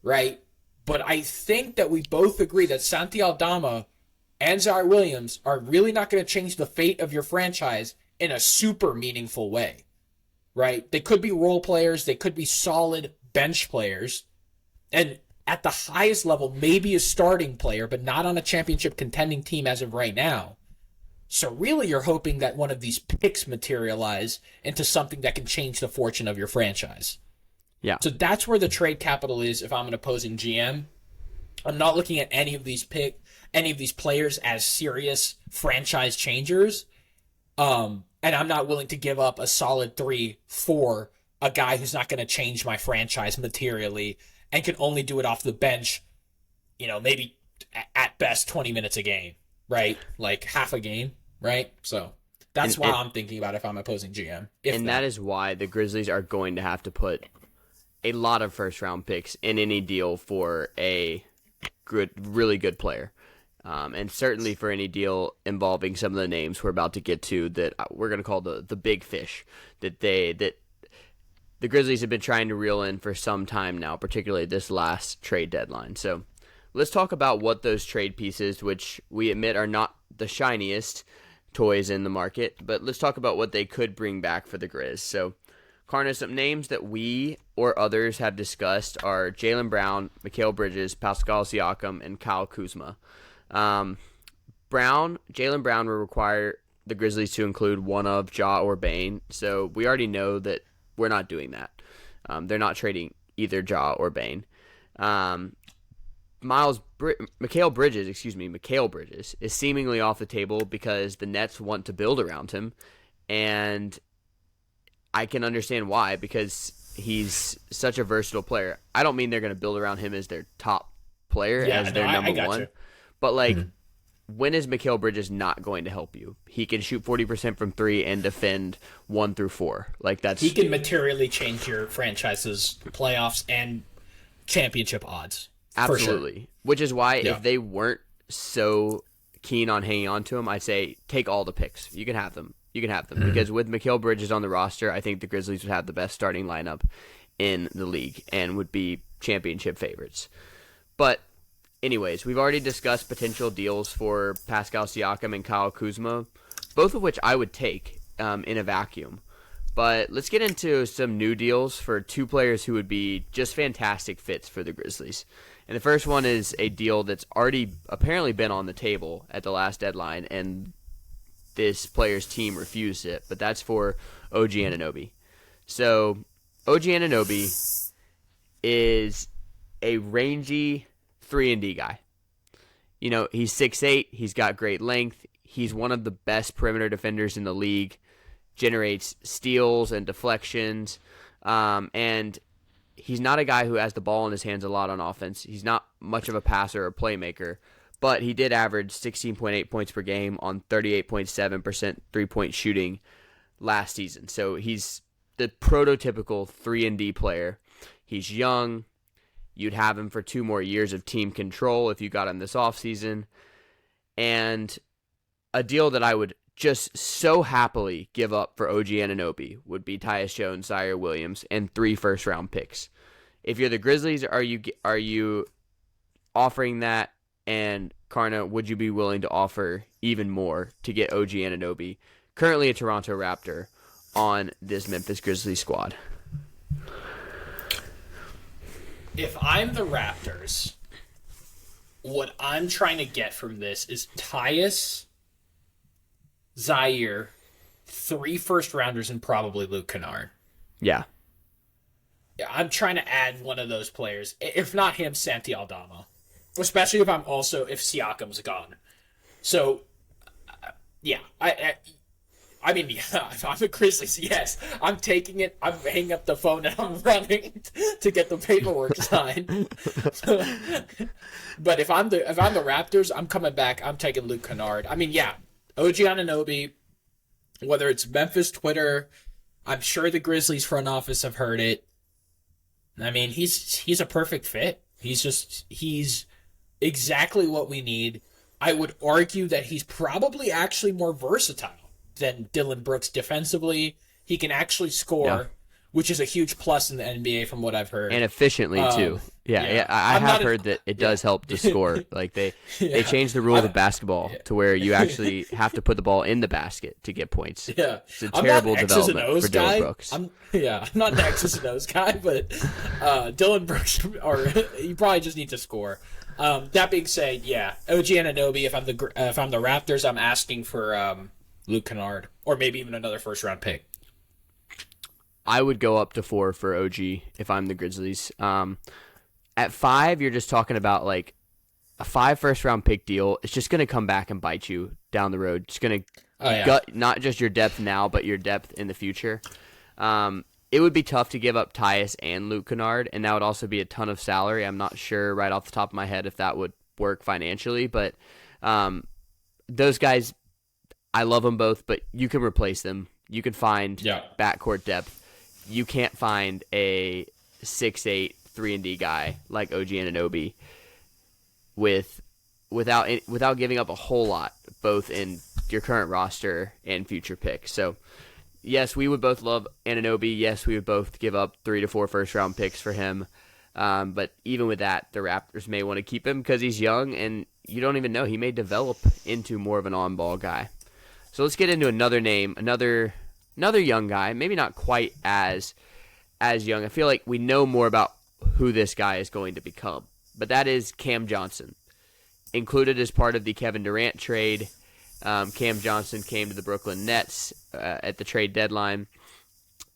right? But I think that we both agree that Santi Aldama and Zaire Williams are really not going to change the fate of your franchise in a super meaningful way, right? They could be role players. They could be solid bench players, and at the highest level, maybe a starting player, but not on a championship contending team as of right now. So really you're hoping that one of these picks materialize into something that can change the fortune of your franchise. Yeah. So that's where the trade capital is if I'm an opposing GM. I'm not looking at any of these players as serious franchise changers. And I'm not willing to give up a solid 3 for a guy who's not going to change my franchise materially and can only do it off the bench, maybe at best 20 minutes a game, right? Like half a game, right? So that's why I'm thinking about if I'm opposing GM. That is why the Grizzlies are going to have to put a lot of first-round picks in any deal for a really good player. And certainly for any deal involving some of the names we're about to get to that we're going to call the big fish that the Grizzlies have been trying to reel in for some time now, particularly this last trade deadline. So let's talk about what those trade pieces, which we admit are not the shiniest toys in the market, but let's talk about what they could bring back for the Grizz. So, Karna, some names that we or others have discussed are Jaylen Brown, Mikal Bridges, Pascal Siakam, and Kyle Kuzma. Jaylen Brown will require the Grizzlies to include one of Ja or Bane, so we already know that we're not doing that. They're not trading either Ja or Bane. Mikal Bridges is seemingly off the table because the Nets want to build around him, and I can understand why, because he's such a versatile player. I don't mean they're going to build around him as their top player, as their number one. You. But, when is Mikal Bridges not going to help you? He can shoot 40% from 3 and defend 1 through 4. He can materially change your franchise's playoffs and championship odds. Absolutely. For sure. Which is why if they weren't so keen on hanging on to him, I'd say take all the picks. You can have them. Because with Mikal Bridges on the roster, I think the Grizzlies would have the best starting lineup in the league and would be championship favorites. But anyways, we've already discussed potential deals for Pascal Siakam and Kyle Kuzma, both of which I would take in a vacuum. But let's get into some new deals for 2 players who would be just fantastic fits for the Grizzlies. And the first one is a deal that's already apparently been on the table at the last deadline, and this player's team refused it, but that's for OG Anunoby. So OG Anunoby is a rangy 3-and-D guy. He's 6'8", he's got great length, he's one of the best perimeter defenders in the league, generates steals and deflections, and he's not a guy who has the ball in his hands a lot on offense. He's not much of a passer or playmaker, but he did average 16.8 points per game on 38.7% three-point shooting last season. So he's the prototypical 3-and-D player. He's young. You'd have him for 2 more years of team control if you got him this offseason. And a deal that I would just so happily give up for OG Anunoby would be Tyus Jones, Zaire Williams, and 3 first-round picks. If you're the Grizzlies, are you offering that? And Karna, would you be willing to offer even more to get OG Anunoby, currently a Toronto Raptor, on this Memphis Grizzlies squad? If I'm the Raptors, what I'm trying to get from this is Tyus, Zaire, 3 first-rounders, and probably Luke Kennard. Yeah. I'm trying to add one of those players. If not him, Santi Aldama. Especially if Siakam's gone. So, yeah. I mean, if I'm the Grizzlies, yes. I'm taking it. I'm hanging up the phone and I'm running to get the paperwork signed. But if I'm the Raptors, I'm coming back. I'm taking Luke Kennard. I mean, yeah. OG Anunoby, whether it's Memphis Twitter, I'm sure the Grizzlies front office have heard it. I mean, he's a perfect fit. He's exactly what we need. I would argue that he's probably actually more versatile than Dillon Brooks defensively. He can actually score, which is a huge plus in the NBA from what I've heard. And efficiently, too. Yeah. I have heard that it does help to score. Like they changed the rule of basketball to where you actually have to put the ball in the basket to get points. Yeah, it's a terrible development for Dylan Brooks. I'm not an X's and O's guy, but Dylan Brooks, you probably just need to score. That being said, OG Anunoby. If I'm the Raptors, I'm asking for Luke Kennard or maybe even another first round pick. I would go up to 4 for OG if I'm the Grizzlies. At 5, you're just talking about like a 5 first-round pick deal. It's just going to come back and bite you down the road. It's going to gut not just your depth now, but your depth in the future. It would be tough to give up Tyus and Luke Kennard, and that would also be a ton of salary. I'm not sure right off the top of my head if that would work financially, but those guys, I love them both, but you can replace them. You can find backcourt depth. You can't find a 6'8", 3-and-D guy like OG Anunoby without giving up a whole lot, both in your current roster and future picks. So, yes, we would both love Anunoby. Yes, we would both give up 3 to 4 first-round picks for him. But even with that, the Raptors may want to keep him because he's young, and you don't even know. He may develop into more of an on-ball guy. So let's get into another name, another young guy, maybe not quite as young. I feel like we know more about who this guy is going to become, but that is Cam Johnson. Included as part of the Kevin Durant trade, Cam Johnson came to the Brooklyn Nets at the trade deadline,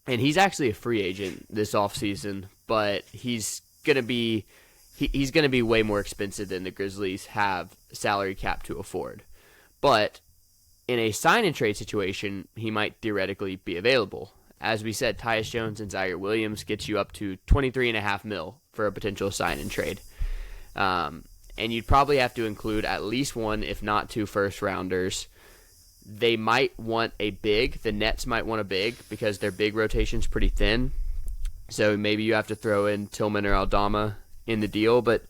and he's actually a free agent this offseason, but he's going to be way more expensive than the Grizzlies have salary cap to afford. But in a sign-and-trade situation, he might theoretically be available. As we said, Tyus Jones and Zaire Williams gets you up to $23.5 million for a potential sign-and-trade. And you'd probably have to include at least 1, if not 2 first-rounders. They might want a big. The Nets might want a big because their big rotation's pretty thin. So maybe you have to throw in Tillman or Aldama in the deal. But,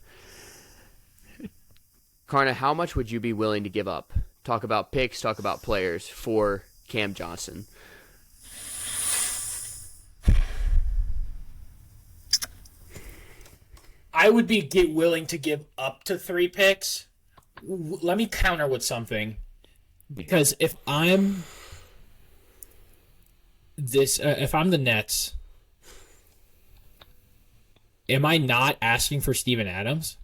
Karna, how much would you be willing to give up? Talk about picks, talk about players for Cam Johnson. I would be willing to give up to 3 picks. Let me counter with something. Because if I'm the Nets, am I not asking for Steven Adams?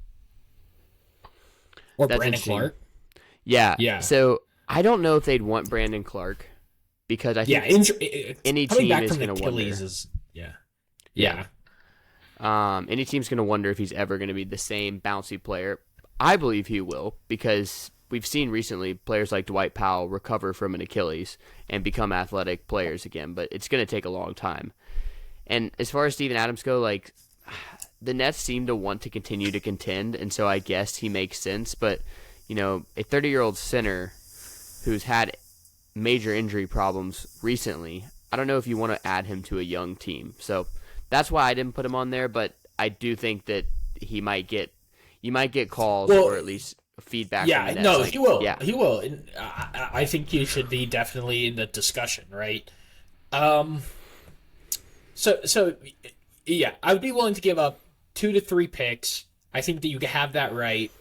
Or That's Brandon Clark? Yeah. So I don't know if they'd want Brandon Clark because I think any team is going to wonder. Any team's going to wonder if he's ever going to be the same bouncy player. I believe he will because we've seen recently players like Dwight Powell recover from an Achilles and become athletic players again, but it's going to take a long time. And as far as Steven Adams go, like the Nets seem to want to continue to contend, and so I guess he makes sense. But a 30-year-old center who's had major injury problems recently, I don't know if you want to add him to a young team. So that's why I didn't put him on there, but I do think that you might get calls or at least feedback. Yeah, from the Nets. no, he will. Yeah. He will. And I think he should be definitely in the discussion, right? So yeah, I would be willing to give up 2 to 3 picks. I think that you can have that right.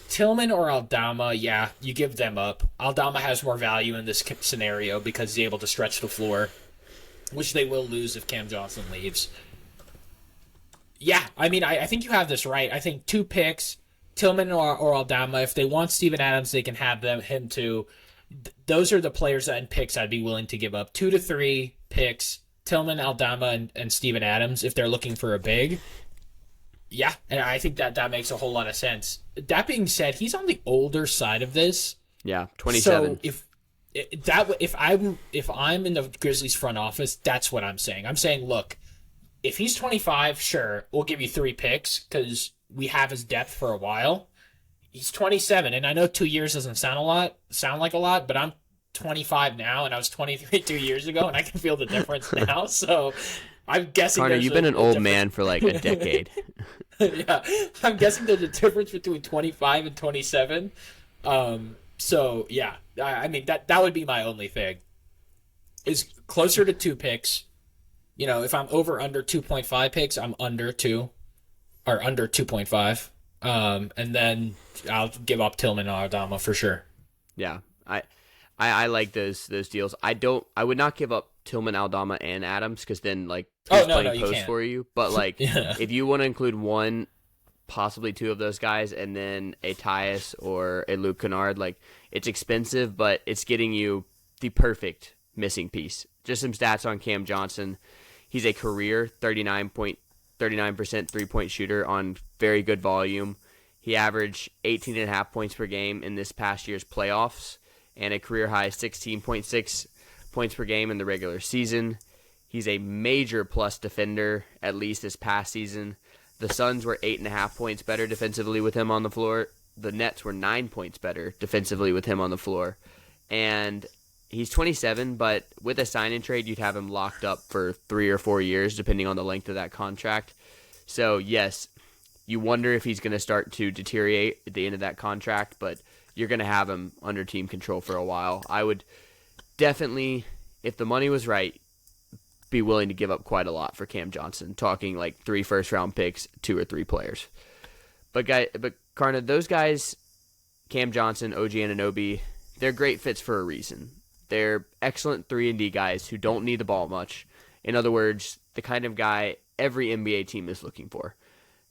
Tillman or Aldama, you give them up. Aldama has more value in this scenario because he's able to stretch the floor, which they will lose if Cam Johnson leaves. Yeah, I mean, I think you have this right. I think 2 picks, Tillman or Aldama. If they want Steven Adams, they can have him too. Those are the players and picks I'd be willing to give up. 2 to 3 picks, Tillman, Aldama, and Steven Adams if they're looking for a big. Yeah, and I think that makes a whole lot of sense. That being said, he's on the older side of this. Yeah, 27. So if I'm in the Grizzlies front office, that's what I'm saying. I'm saying, look, if he's 25, sure, we'll give you 3 picks because we have his depth for a while. He's 27, and I know 2 years doesn't sound like a lot, but I'm 25 now, and I was 23 2 years ago, and I can feel the difference now. So I'm guessing. Karna, you've been an old man for like a decade. Yeah, I'm guessing there's a difference between 25 and 27. So yeah, I mean that would be my only thing. Is closer to 2 picks. If I'm over under 2.5 picks, I'm under 2. or under 2.5. And then I'll give up Tillman and Aldama for sure. Yeah, I like those deals. I would not give up Tillman, Aldama, and Adams because then like who's playing post for you. But like Yeah. if you want to include one, possibly two of those guys, and then a Tyus or a Luke Kennard, like it's expensive, but it's getting you the perfect missing piece. Just some stats on Cam Johnson. He's a career 39% 3-point shooter on very good volume. He averaged 18.5 points per game in this past year's playoffs and a career high 16.6 points per game in the regular season. He's a major plus defender, at least this past season. The Suns were 8.5 points better defensively with him on the floor. The Nets were 9 points better defensively with him on the floor. And he's 27, but with a sign-in trade, you'd have him locked up for 3 or 4 years, depending on the length of that contract. So, yes, you wonder if he's going to start to deteriorate at the end of that contract, but you're going to have him under team control for a while. I would definitely, if the money was right, be willing to give up quite a lot for Cam Johnson, talking like 3 first-round picks, 2 or 3 players. But Karna, those guys, Cam Johnson, OG Anunoby, they're great fits for a reason. They're excellent 3-and-D guys who don't need the ball much. In other words, the kind of guy every NBA team is looking for.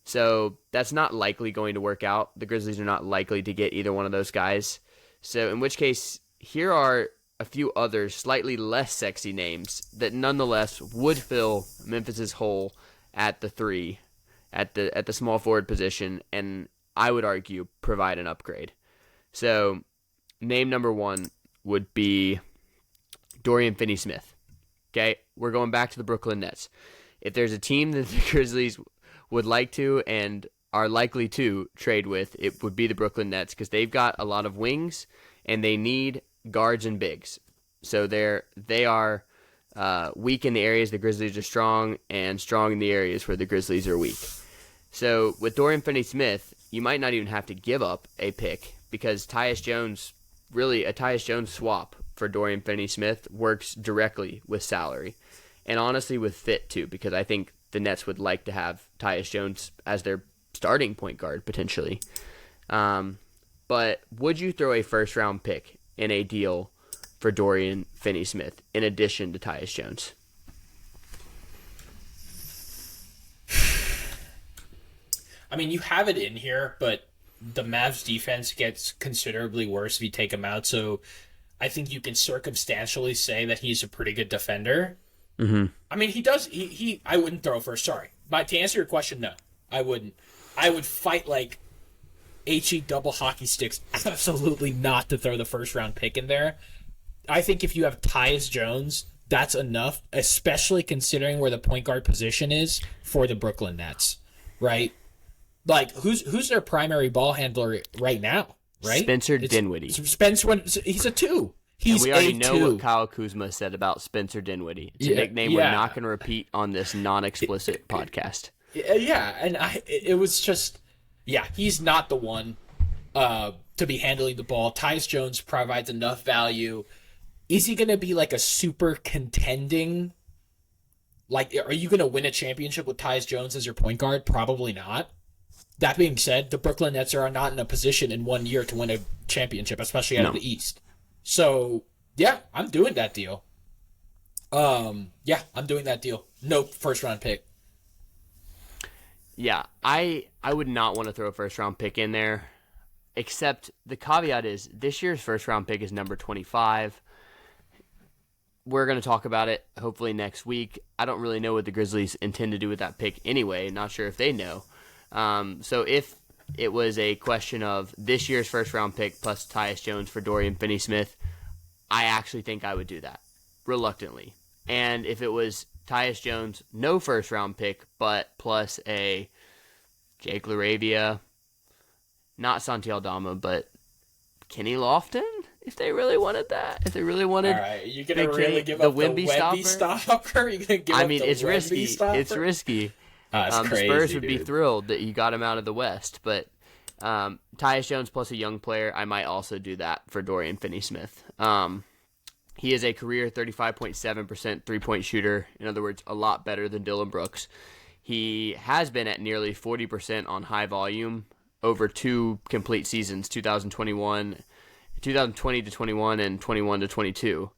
So that's not likely going to work out. The Grizzlies are not likely to get either one of those guys. So in which case, here are a few other slightly less sexy names that nonetheless would fill Memphis's hole at the 3, at the small forward position, and I would argue provide an upgrade. So name number 1 would be Dorian Finney-Smith. Okay, we're going back to the Brooklyn Nets. If there's a team that the Grizzlies would like to and are likely to trade with, it would be the Brooklyn Nets because they've got a lot of wings and they need guards and bigs. So they are weak in the areas the Grizzlies are strong and strong in the areas where the Grizzlies are weak. So with Dorian Finney-Smith, you might not even have to give up a pick because Tyus Jones, really a Tyus Jones swap for Dorian Finney-Smith works directly with salary. And honestly with fit too, because I think the Nets would like to have Tyus Jones as their starting point guard potentially. But would you throw a first-round pick in a deal for Dorian Finney-Smith in addition to Tyus Jones? I mean, you have it in here, but the Mavs defense gets considerably worse if you take him out. So I think you can circumstantially say that he's a pretty good defender. Mm-hmm. I mean, he does. I wouldn't throw first. Sorry, but to answer your question, no, I wouldn't. I would fight like HE double hockey sticks. Absolutely not to throw the first round pick in there. I think if you have Tyus Jones, that's enough, especially considering where the point guard position is for the Brooklyn Nets, right? Like, who's their primary ball handler right now, right? Spencer Dinwiddie. He's a 2. He's and we already a know 2. what Kyle Kuzma said about Spencer Dinwiddie. It's a nickname we're not going to repeat on this non-explicit podcast. Yeah, and it was just, he's not the one to be handling the ball. Tyus Jones provides enough value. Is he going to be like a super contending? Like, are you going to win a championship with Tyus Jones as your point guard? Probably not. That being said, the Brooklyn Nets are not in a position in 1 year to win a championship, especially out of the East. So, I'm doing that deal. I'm doing that deal. No first round pick. Yeah, I would not want to throw a first-round pick in there, except the caveat is this year's first-round pick is number 25. We're going to talk about it hopefully next week. I don't really know what the Grizzlies intend to do with that pick anyway. Not sure if they know. So if it was a question of this year's first-round pick plus Tyus Jones for Dorian Finney-Smith, I actually think I would do that, reluctantly. And if it was Tyus Jones, no first-round pick, but plus a Jake LaRavia, not Santi Aldama, but Kenny Lofton, if they really wanted that. If they really wanted... All right, you're going to really give up the Wemby stopper? You're gonna give I up mean, the it's risky. Stopper? It's risky. That's crazy, the Spurs would dude. be thrilled that you got him out of the West, but Tyus Jones plus a young player, I might also do that for Dorian Finney-Smith. He is a career 35.7% three-point shooter. In other words, a lot better than Dylan Brooks. He has been at nearly 40% on high volume over 2 complete seasons, 2020 to 21 and 21 to 22.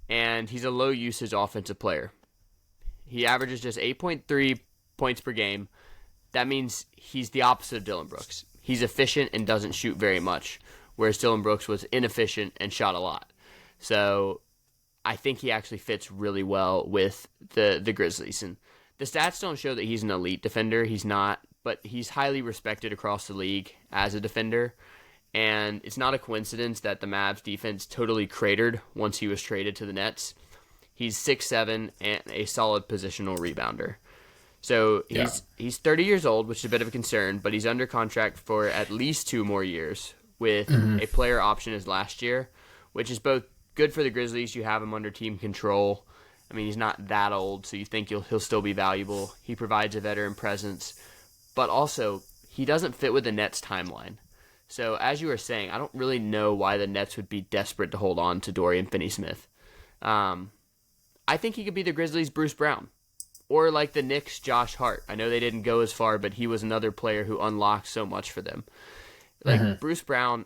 And he's a low usage offensive player. He averages just 8.3 points per game. That means he's the opposite of Dillon Brooks. He's efficient and doesn't shoot very much, whereas Dillon Brooks was inefficient and shot a lot. So I think he actually fits really well with the Grizzlies. And the stats don't show that he's an elite defender. He's not, but he's highly respected across the league as a defender. And it's not a coincidence that the Mavs defense totally cratered once he was traded to the Nets. He's 6'7" and a solid positional rebounder. So he's 30 years old, which is a bit of a concern, but he's under contract for at least 2 more years with a player option as last year, which is both good for the Grizzlies. You have him under team control. I mean, he's not that old, so you think he'll still be valuable. He provides a veteran presence, but also he doesn't fit with the Nets timeline. So as you were saying, I don't really know why the Nets would be desperate to hold on to Dorian Finney-Smith. I think he could be the Grizzlies' Bruce Brown, or like the Knicks' Josh Hart. I know they didn't go as far, but he was another player who unlocked so much for them. Like Bruce Brown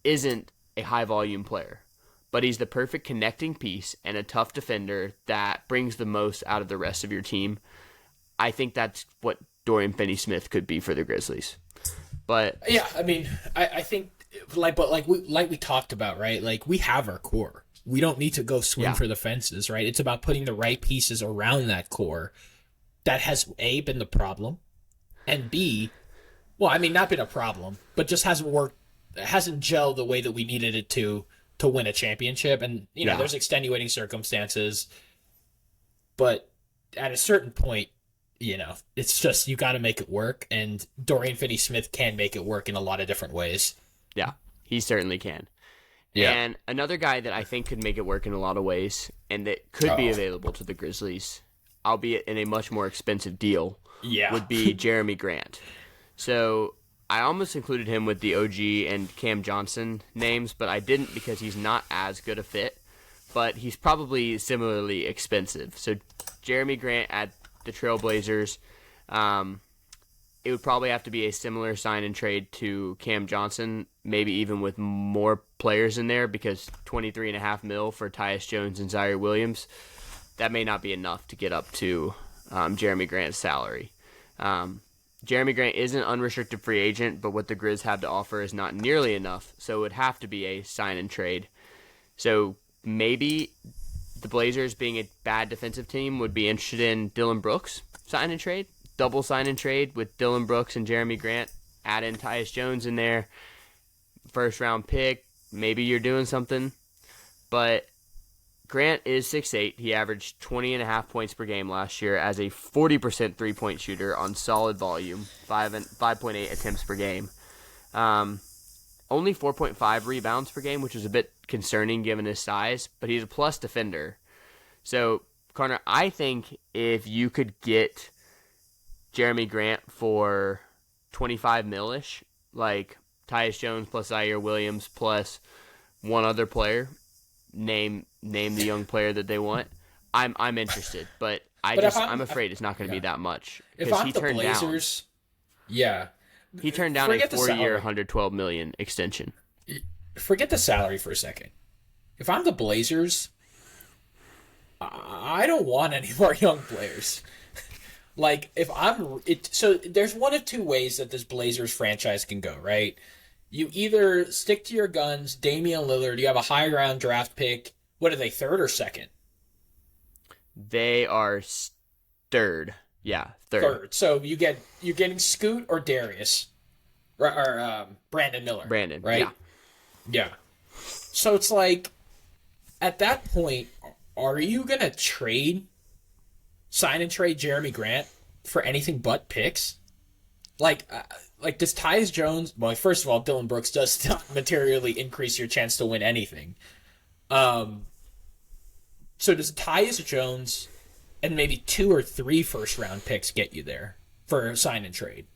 isn't a high-volume player, but he's the perfect connecting piece and a tough defender that brings the most out of the rest of your team. I think that's what Dorian Finney-Smith could be for the Grizzlies. But yeah, I mean, I think like we talked about, right? Like, we have our core. We don't need to go swing for the fences, right? It's about putting the right pieces around that core that has A, been the problem, and B, well, I mean, not been a problem, but just hasn't worked, hasn't gelled the way that we needed it to win a championship. And, you know, there's extenuating circumstances, but at a certain point, you know, it's just, you got to make it work, and Dorian Finney-Smith can make it work in a lot of different ways. Yeah, he certainly can. Yeah. And another guy that I think could make it work in a lot of ways, and that could be available to the Grizzlies, albeit in a much more expensive deal, would be Jerami Grant. So I almost included him with the OG and Cam Johnson names, but I didn't because he's not as good a fit, but he's probably similarly expensive. So Jerami Grant at the Trailblazers, it would probably have to be a similar sign and trade to Cam Johnson, maybe even with more players in there, because $23.5 million for Tyus Jones and Zaire Williams, that may not be enough to get up to Jerami Grant's salary. Jerami Grant is an unrestricted free agent, but what the Grizz have to offer is not nearly enough, so it would have to be a sign and trade. So maybe the Blazers, being a bad defensive team, would be interested in Dillon Brooks sign and trade, double sign and trade with Dillon Brooks and Jerami Grant, add in Tyus Jones in there, first round pick, maybe you're doing something. But Grant is 6'8". He averaged 20.5 points per game last year as a 40% three-point shooter on solid volume, 5.8 attempts per game. Only 4.5 rebounds per game, which is a bit concerning given his size, but he's a plus defender. So, Karna, I think if you could get Jerami Grant for $25 million-ish, like Tyus Jones plus Zaire Williams plus one other player, name the young player that they want, I'm interested, but I'm afraid it's not going to be that much. If I'm the Blazers, he turned down a 4-year, $112 million extension. Forget the salary for a second. If I'm the Blazers, I don't want any more young players. Like, so there's one of two ways that this Blazers franchise can go, right? You either stick to your guns, Damian Lillard, you have a high round draft pick. What are they, third or second? They are third. Yeah, third. So you're getting Scoot or Darius, or Brandon Miller. Brandon, right? Yeah. So it's like, at that point, are you gonna sign and trade Jerami Grant for anything but picks? Like does Tyus Jones? Well, first of all, Dillon Brooks does not materially increase your chance to win anything. So does Tyus Jones and maybe 2 or 3 first-round picks get you there for a sign and trade?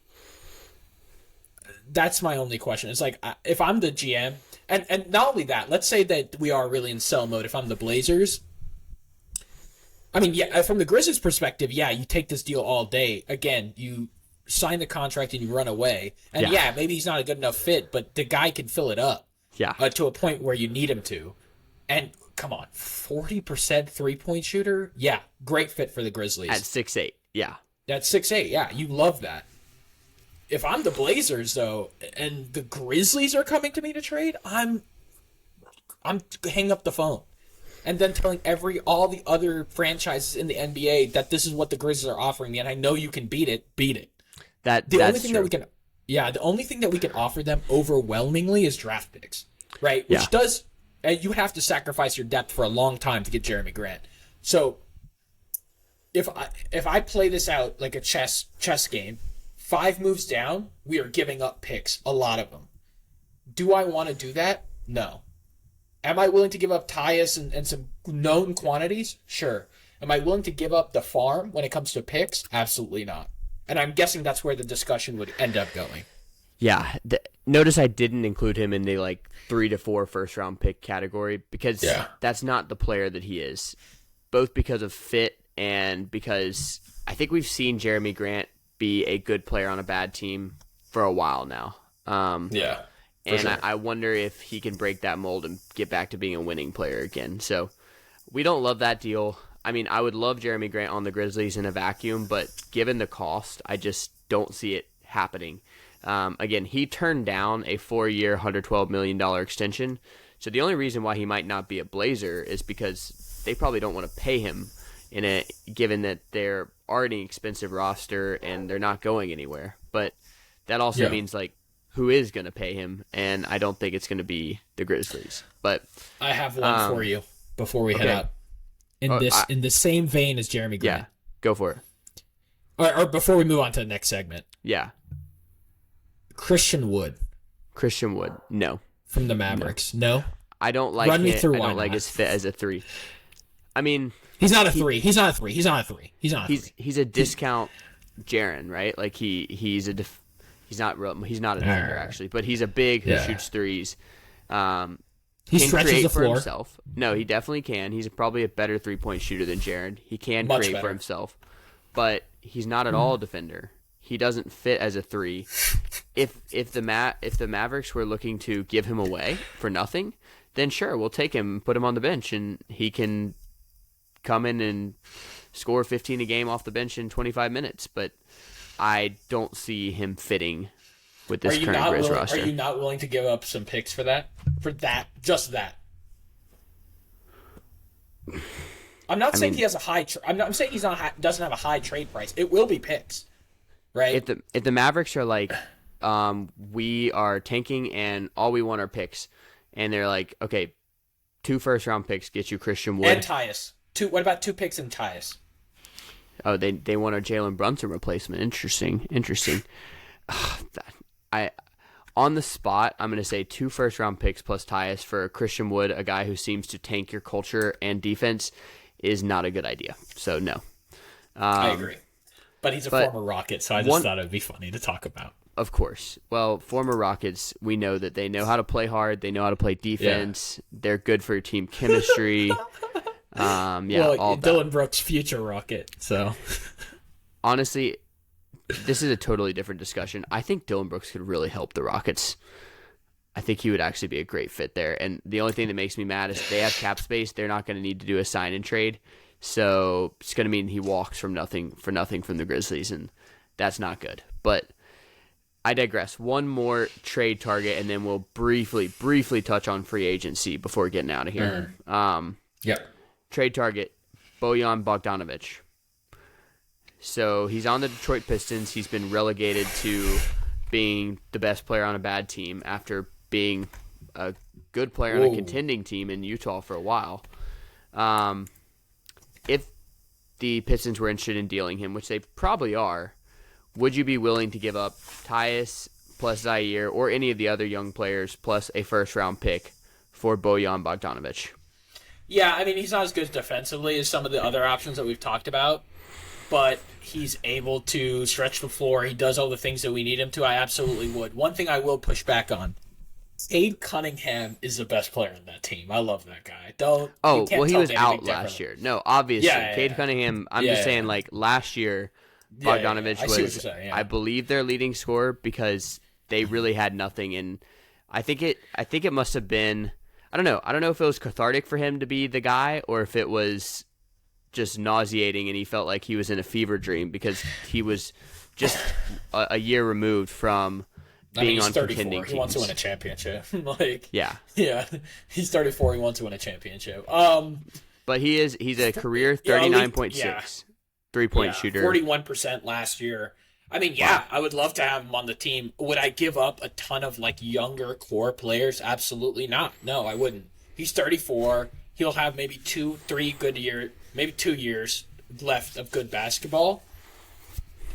That's my only question. It's like, if I'm the GM, and not only that, let's say that we are really in sell mode. If I'm the Blazers, I mean, yeah, from the Grizzlies' perspective, yeah, you take this deal all day. Again, you sign the contract and you run away. And yeah, maybe he's not a good enough fit, but the guy can fill it up. Yeah. To a point where you need him to. And come on, 40% three-point shooter? Yeah, great fit for the Grizzlies. At 6'8", yeah. That's 6'8", yeah, you love that. If I'm the Blazers, though, and the Grizzlies are coming to me to trade, I'm hanging up the phone. And then telling all the other franchises in the NBA that this is what the Grizzlies are offering me, and I know you can beat it. The only thing that we can offer them overwhelmingly is draft picks, right? Which does, and you have to sacrifice your depth for a long time to get Jerami Grant. So if I play this out like a chess game, 5 moves down, we are giving up picks, a lot of them. Do I want to do that? No. Am I willing to give up Tyus and some known quantities? Sure. Am I willing to give up the farm when it comes to picks? Absolutely not. And I'm guessing that's where the discussion would end up going. Yeah. Notice I didn't include him in the 3 to 4 first-round pick category because that's not the player that he is, both because of fit and because I think we've seen Jerami Grant be a good player on a bad team for a while now. Sure. I wonder if he can break that mold and get back to being a winning player again. So we don't love that deal. I mean, I would love Jerami Grant on the Grizzlies in a vacuum, but given the cost, I just don't see it happening. Again, he turned down a 4-year, $112 million extension. So the only reason why he might not be a Blazer is because they probably don't want to pay him given that they're already an expensive roster and they're not going anywhere. But that also means who is going to pay him, and I don't think it's going to be the Grizzlies. But I have one for you before we head out. In the same vein as Jerami Grant. Yeah, go for it. Or before we move on to the next segment. Yeah. Christian Wood, no. From the Mavericks, no? I don't like Run me through why I don't like his fit as a 3. I mean, he's not a 3. He's not a 3. He's He's a discount Jaren, right? He's not a defender actually, but he's a big who shoots threes. He stretches the floor. Himself. No, he definitely can. He's probably a better 3-point shooter than Jaren. He can Much create better. for himself, but he's not at all a defender. He doesn't fit as a 3. If the Mavericks were looking to give him away for nothing, then sure, we'll take him, put him on the bench, and he can come in and score 15 a game off the bench in 25 minutes. But I don't see him fitting with this current Grizz roster. Are you not willing to give up some picks for that? Just that. I'm not saying he has a high. I'm saying he's doesn't have a high trade price. It will be picks, right? If the Mavericks are like, we are tanking and all we want are picks, and they're like, okay, 2 first-round picks get you Christian Wood and Tyus. What about 2 picks and Tyus? Oh, they want a Jalen Brunson replacement. Interesting. On the spot, I'm going to say 2 first-round picks plus Tyus for Christian Wood, a guy who seems to tank your culture and defense, is not a good idea. So, no. I agree. But he's a former Rocket, so I just thought it would be funny to talk about. Of course. Well, former Rockets, we know that they know how to play hard. They know how to play defense. Yeah. They're good for team chemistry. All Dylan Brooks, future Rocket. So, honestly, this is a totally different discussion. I think Dylan Brooks could really help the Rockets. I think he would actually be a great fit there. And the only thing that makes me mad is they have cap space. They're not going to need to do a sign and trade. So it's going to mean he walks from nothing from the Grizzlies, and that's not good. But I digress. One more trade target, and then we'll briefly touch on free agency before getting out of here. Trade target, Bojan Bogdanovic. So he's on the Detroit Pistons. He's been relegated to being the best player on a bad team after being a good player on a contending team in Utah for a while. If the Pistons were interested in dealing him, which they probably are, would you be willing to give up Tyus plus Zaire or any of the other young players plus a first-round pick for Bojan Bogdanovic? Yeah, I mean, he's not as good defensively as some of the other options that we've talked about, but he's able to stretch the floor. He does all the things that we need him to. I absolutely would. One thing I will push back on Cade Cunningham is the best player on that team. I love that guy. You Oh, can't well, he tell was me out anything last differently. year. No, obviously, Yeah, Cade yeah, Cunningham. I'm yeah, just saying, yeah. like last year, Yeah, yeah, yeah. Bogdanovich I see what you're was, saying. Yeah. I believe, their leading scorer because they really had nothing. And I think it must have been. I don't know. I don't know if it was cathartic for him to be the guy or if it was just nauseating and he felt like he was in a fever dream because he was just a year removed from I mean, being he's on 34. contending He wants to win a teams. championship. Like, Yeah, yeah, he's 34. He wants to win a championship. but he's a career Yeah, elite, 39.6 yeah, three-point shooter. 41% last year. I mean, yeah, I would love to have him on the team. Would I give up a ton of like younger core players? Absolutely not. No, I wouldn't. He's 34. He'll have maybe 2-3 good years, maybe 2 years left of good basketball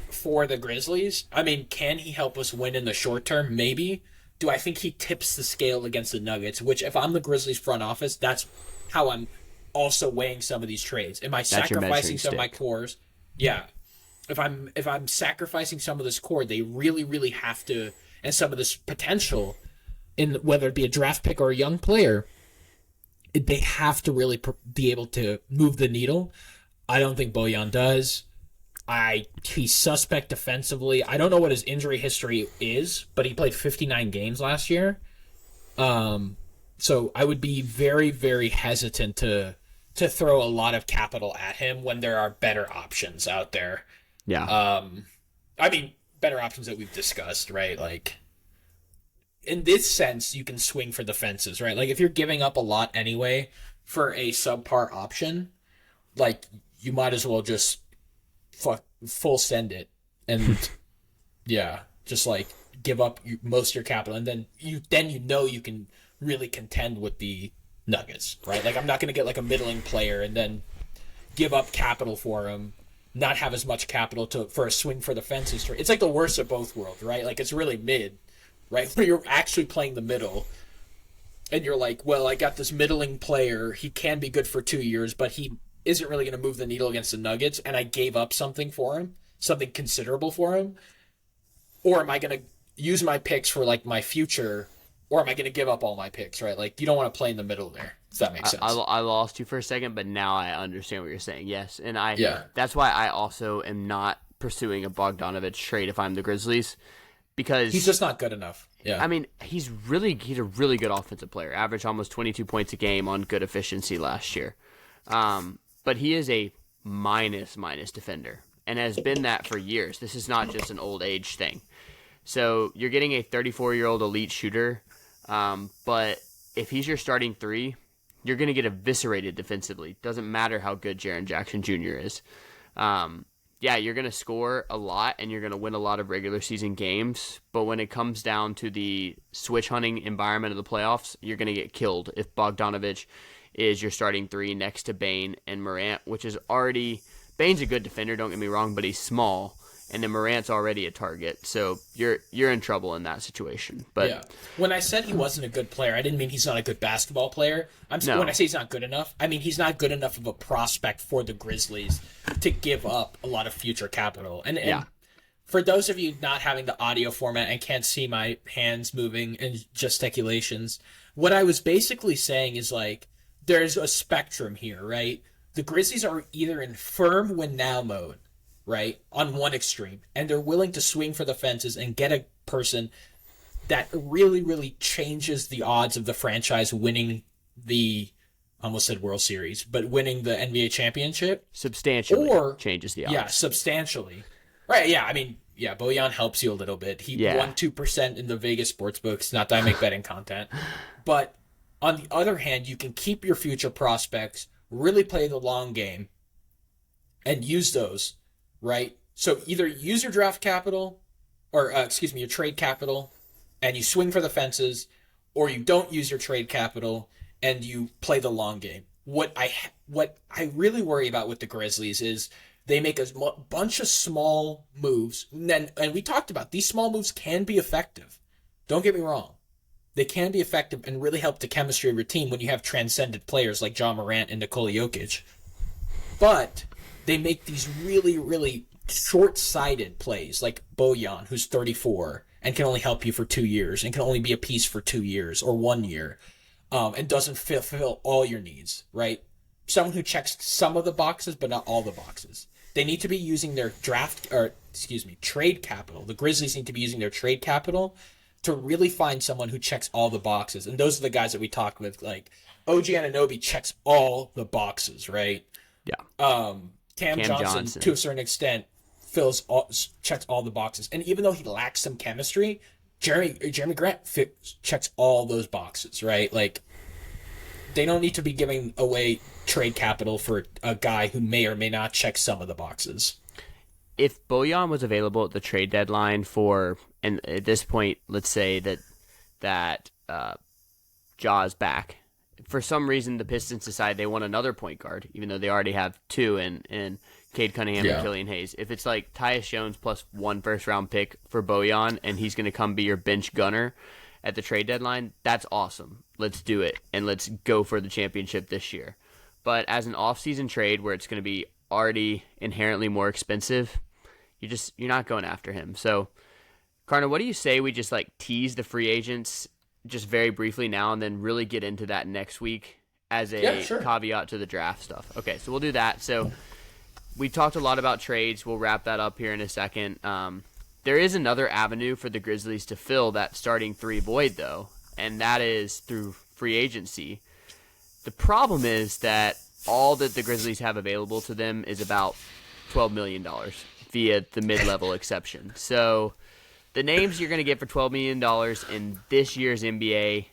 for the Grizzlies. I mean, can he help us win in the short term? Maybe. Do I think he tips the scale against the Nuggets? Which, if I'm the Grizzlies front office, that's how I'm also weighing some of these trades. Am I That's your measuring sacrificing some of my stick. cores? Yeah. If I'm sacrificing some of this core, they really, really have to, and some of this potential, in whether it be a draft pick or a young player, they have to really be able to move the needle. I don't think Bojan does. He's suspect defensively. I don't know what his injury history is, but he played 59 games last year. So I would be very, very hesitant to throw a lot of capital at him when there are better options out there. Yeah. I mean, better options that we've discussed, right? Like, in this sense, you can swing for the fences, right? Like, if you're giving up a lot anyway for a subpar option, like, you might as well just full send it and yeah, just like give up most of your capital, and then you know you can really contend with the Nuggets, right? Like, I'm not going to get like a middling player and then give up capital for him, not have as much capital for a swing for the fences. It's like the worst of both worlds, right? Like, it's really mid, right? Where you're actually playing the middle and you're like, well, I got this middling player. He can be good for 2 years, but he isn't really going to move the needle against the Nuggets, and I gave up something for him, something considerable for him. Or am I going to use my picks for like my future, or am I going to give up all my picks, right? Like, you don't want to play in the middle there. Does that make sense? I lost you for a second, but now I understand what you're saying. Yes, and Yeah. that's why I also am not pursuing a Bogdanovich trade if I'm the Grizzlies because He's just not good enough. Yeah. I mean, he's a really good offensive player. Averaged almost 22 points a game on good efficiency last year. But he is a minus defender and has been that for years. This is not just an old age thing. So you're getting a 34-year-old elite shooter, but if he's your starting three, you're going to get eviscerated defensively. Doesn't matter how good Jaren Jackson Jr. is. Yeah, you're going to score a lot and you're going to win a lot of regular season games, but when it comes down to the switch hunting environment of the playoffs, you're going to get killed if Bogdanovich is your starting three next to Bane and Morant, which is already – Bane's a good defender, don't get me wrong, but he's small, and then Morant's already a target. So you're in trouble in that situation. But yeah. When I said he wasn't a good player, I didn't mean he's not a good basketball player. No. When I say he's not good enough, I mean he's not good enough of a prospect for the Grizzlies to give up a lot of future capital. And yeah. For those of you not having the audio format and can't see my hands moving and gesticulations, what I was basically saying is like there's a spectrum here, right? The Grizzlies are either in firm win now mode, right, on one extreme, and they're willing to swing for the fences and get a person that really, really changes the odds of the franchise winning the, I almost said World Series, but winning the NBA championship. Substantially Or changes the odds. Yeah, substantially. Right, yeah, I mean, yeah, Bojan helps you a little bit. He won 2% in the Vegas sports books, not that I make betting content. But on the other hand, you can keep your future prospects, really play the long game, and use those, right? So either use your draft capital, or your trade capital, and you swing for the fences, or you don't use your trade capital and you play the long game. What I really worry about with the Grizzlies is they make a bunch of small moves, and we talked about these small moves can be effective. Don't get me wrong. They can be effective and really help the chemistry of your team when you have transcendent players like John Morant and Nikola Jokic. But they make these really, really short-sighted plays like Bojan, who's 34, and can only help you for 2 years and can only be a piece for 2 years or 1 year, and doesn't fulfill all your needs, right? Someone who checks some of the boxes but not all the boxes. They need to be using their trade capital. The Grizzlies need to be using their trade capital to really find someone who checks all the boxes. And those are the guys that we talked with, like OG Anunoby checks all the boxes, right? Yeah. Cam Johnson, to a certain extent, checks all the boxes. And even though he lacks some chemistry, Jerami Grant checks all those boxes, right? Like, they don't need to be giving away trade capital for a guy who may or may not check some of the boxes. If Bojan was available at the trade deadline and at this point, let's say that Ja's back. For some reason, the Pistons decide they want another point guard, even though they already have two in Cade Cunningham and Killian Hayes. If it's like Tyus Jones plus 1 first-round pick for Bojan, and he's going to come be your bench gunner at the trade deadline, that's awesome. Let's do it, and let's go for the championship this year. But as an off-season trade where it's going to be already inherently more expensive, you're not going after him. So, Karna, what do you say we just like tease the free agents just very briefly now and then really get into that next week as a caveat to the draft stuff? Okay, so we'll do that. So we talked a lot about trades. We'll wrap that up here in a second. There is another avenue for the Grizzlies to fill that starting 3 void, though, and that is through free agency. The problem is that all that the Grizzlies have available to them is about $12 million via the mid-level exception. So the names you're going to get for $12 million in this year's NBA,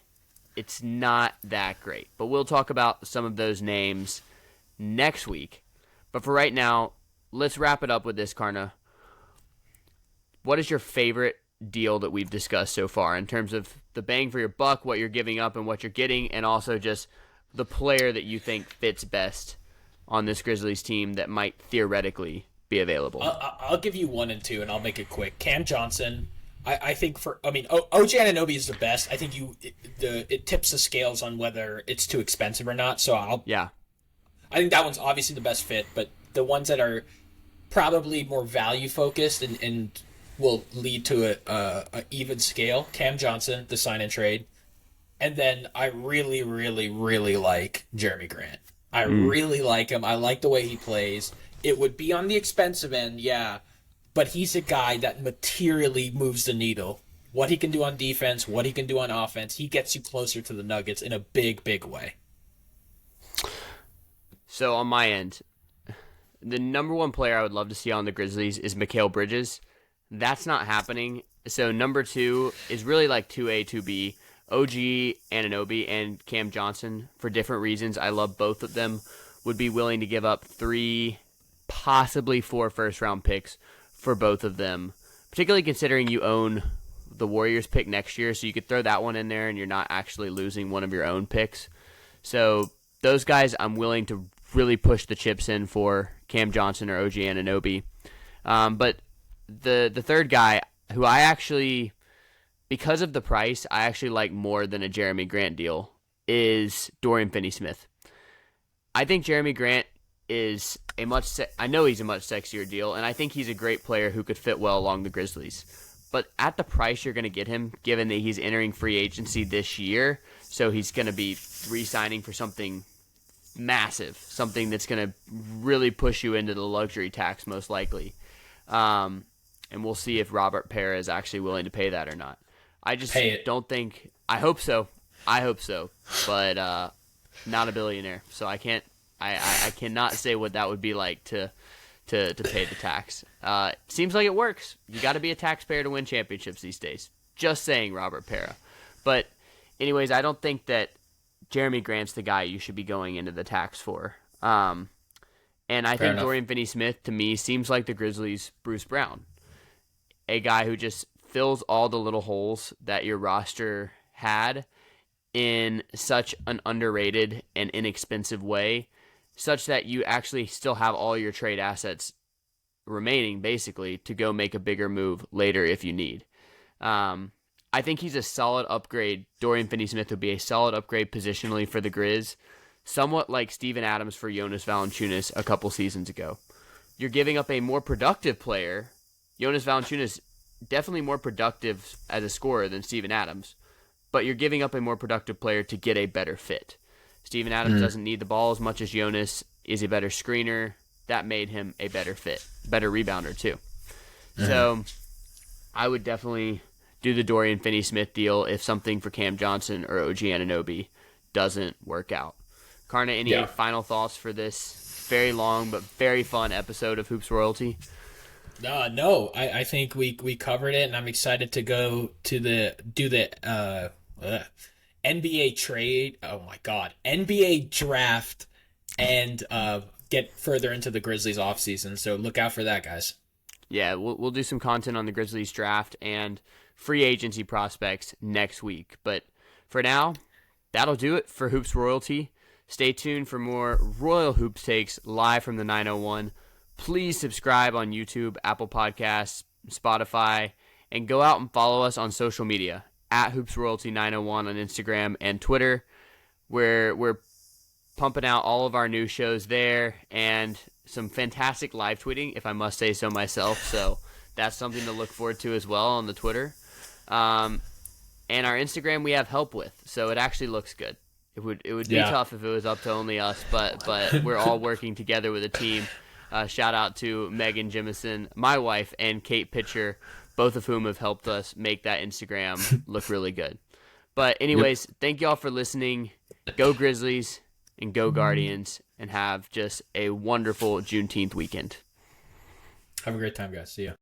it's not that great. But we'll talk about some of those names next week. But for right now, let's wrap it up with this, Karna. What is your favorite deal that we've discussed so far in terms of the bang for your buck, what you're giving up and what you're getting, and also just the player that you think fits best on this Grizzlies team that might theoretically be available? I'll give you 1 and 2, and I'll make it quick. Cam Johnson, I think OG Anunoby is the best. I think it tips the scales on whether it's too expensive or not. So I think that one's obviously the best fit, but the ones that are probably more value focused and will lead to a even scale. Cam Johnson, the sign and trade, and then I really, really, really like Jerami Grant. I really like him. I like the way he plays. It would be on the expensive end, yeah, but he's a guy that materially moves the needle. What he can do on defense, what he can do on offense, he gets you closer to the Nuggets in a big, big way. So on my end, the number 1 player I would love to see on the Grizzlies is Mikal Bridges. That's not happening. So number 2 is really like 2A, 2B. OG Anunoby and Cam Johnson, for different reasons. I love both of them. Would be willing to give up 3, possibly 4 first-round picks for both of them, particularly considering you own the Warriors pick next year, so you could throw that one in there and you're not actually losing one of your own picks. So those guys I'm willing to really push the chips in for, Cam Johnson or OG Anunoby. But the third guy, who I actually, because of the price, I actually like more than a Jerami Grant deal, is Dorian Finney-Smith. I think Jerami Grant is I know he's a much sexier deal, and I think he's a great player who could fit well along the Grizzlies. But at the price you're going to get him, given that he's entering free agency this year, so he's going to be re-signing for something massive, something that's going to really push you into the luxury tax most likely. And we'll see if Robert Pera is actually willing to pay that or not. I just don't think – I hope so. But not a billionaire, so I can't – I cannot say what that would be like to pay the tax. Seems like it works. You got to be a taxpayer to win championships these days. Just saying, Robert Pera. But anyways, I don't think that Jerami Grant's the guy you should be going into the tax for. And I think Dorian Finney-Smith, to me, seems like the Grizzlies' Bruce Brown. A guy who just fills all the little holes that your roster had in such an underrated and inexpensive way, such that you actually still have all your trade assets remaining, basically, to go make a bigger move later if you need. I think he's a solid upgrade. Dorian Finney-Smith would be a solid upgrade positionally for the Grizz, somewhat like Steven Adams for Jonas Valanciunas a couple seasons ago. You're giving up a more productive player. Jonas Valanciunas definitely more productive as a scorer than Steven Adams, but you're giving up a more productive player to get a better fit. Steven Adams doesn't need the ball as much as Jonas is a better screener. That made him a better fit, better rebounder too. So I would definitely do the Dorian Finney-Smith deal if something for Cam Johnson or OG Anunoby doesn't work out. Karna, any final thoughts for this very long but very fun episode of Hoops Royalty? No, I think we covered it, and I'm excited to go to the NBA trade. Oh my God, NBA draft, and get further into the Grizzlies offseason. So look out for that, guys. Yeah, we'll do some content on the Grizzlies draft and free agency prospects next week. But for now, that'll do it for Hoops Royalty. Stay tuned for more Royal Hoops takes live from the 901. Please subscribe on YouTube, Apple Podcasts, Spotify, and go out and follow us on social media at Hoops Royalty 901 on Instagram and Twitter, where we're pumping out all of our new shows there and some fantastic live tweeting, if I must say so myself. So that's something to look forward to as well on the Twitter. And our Instagram we have help with, so it actually looks good. It would be tough if it was up to only us, but we're all working together with a team. Shout out to Megan Jimison, my wife, and Kate Pitcher, both of whom have helped us make that Instagram look really good. But anyways, thank you all for listening. Go Grizzlies and go Guardians, and have just a wonderful Juneteenth weekend. Have a great time, guys. See ya.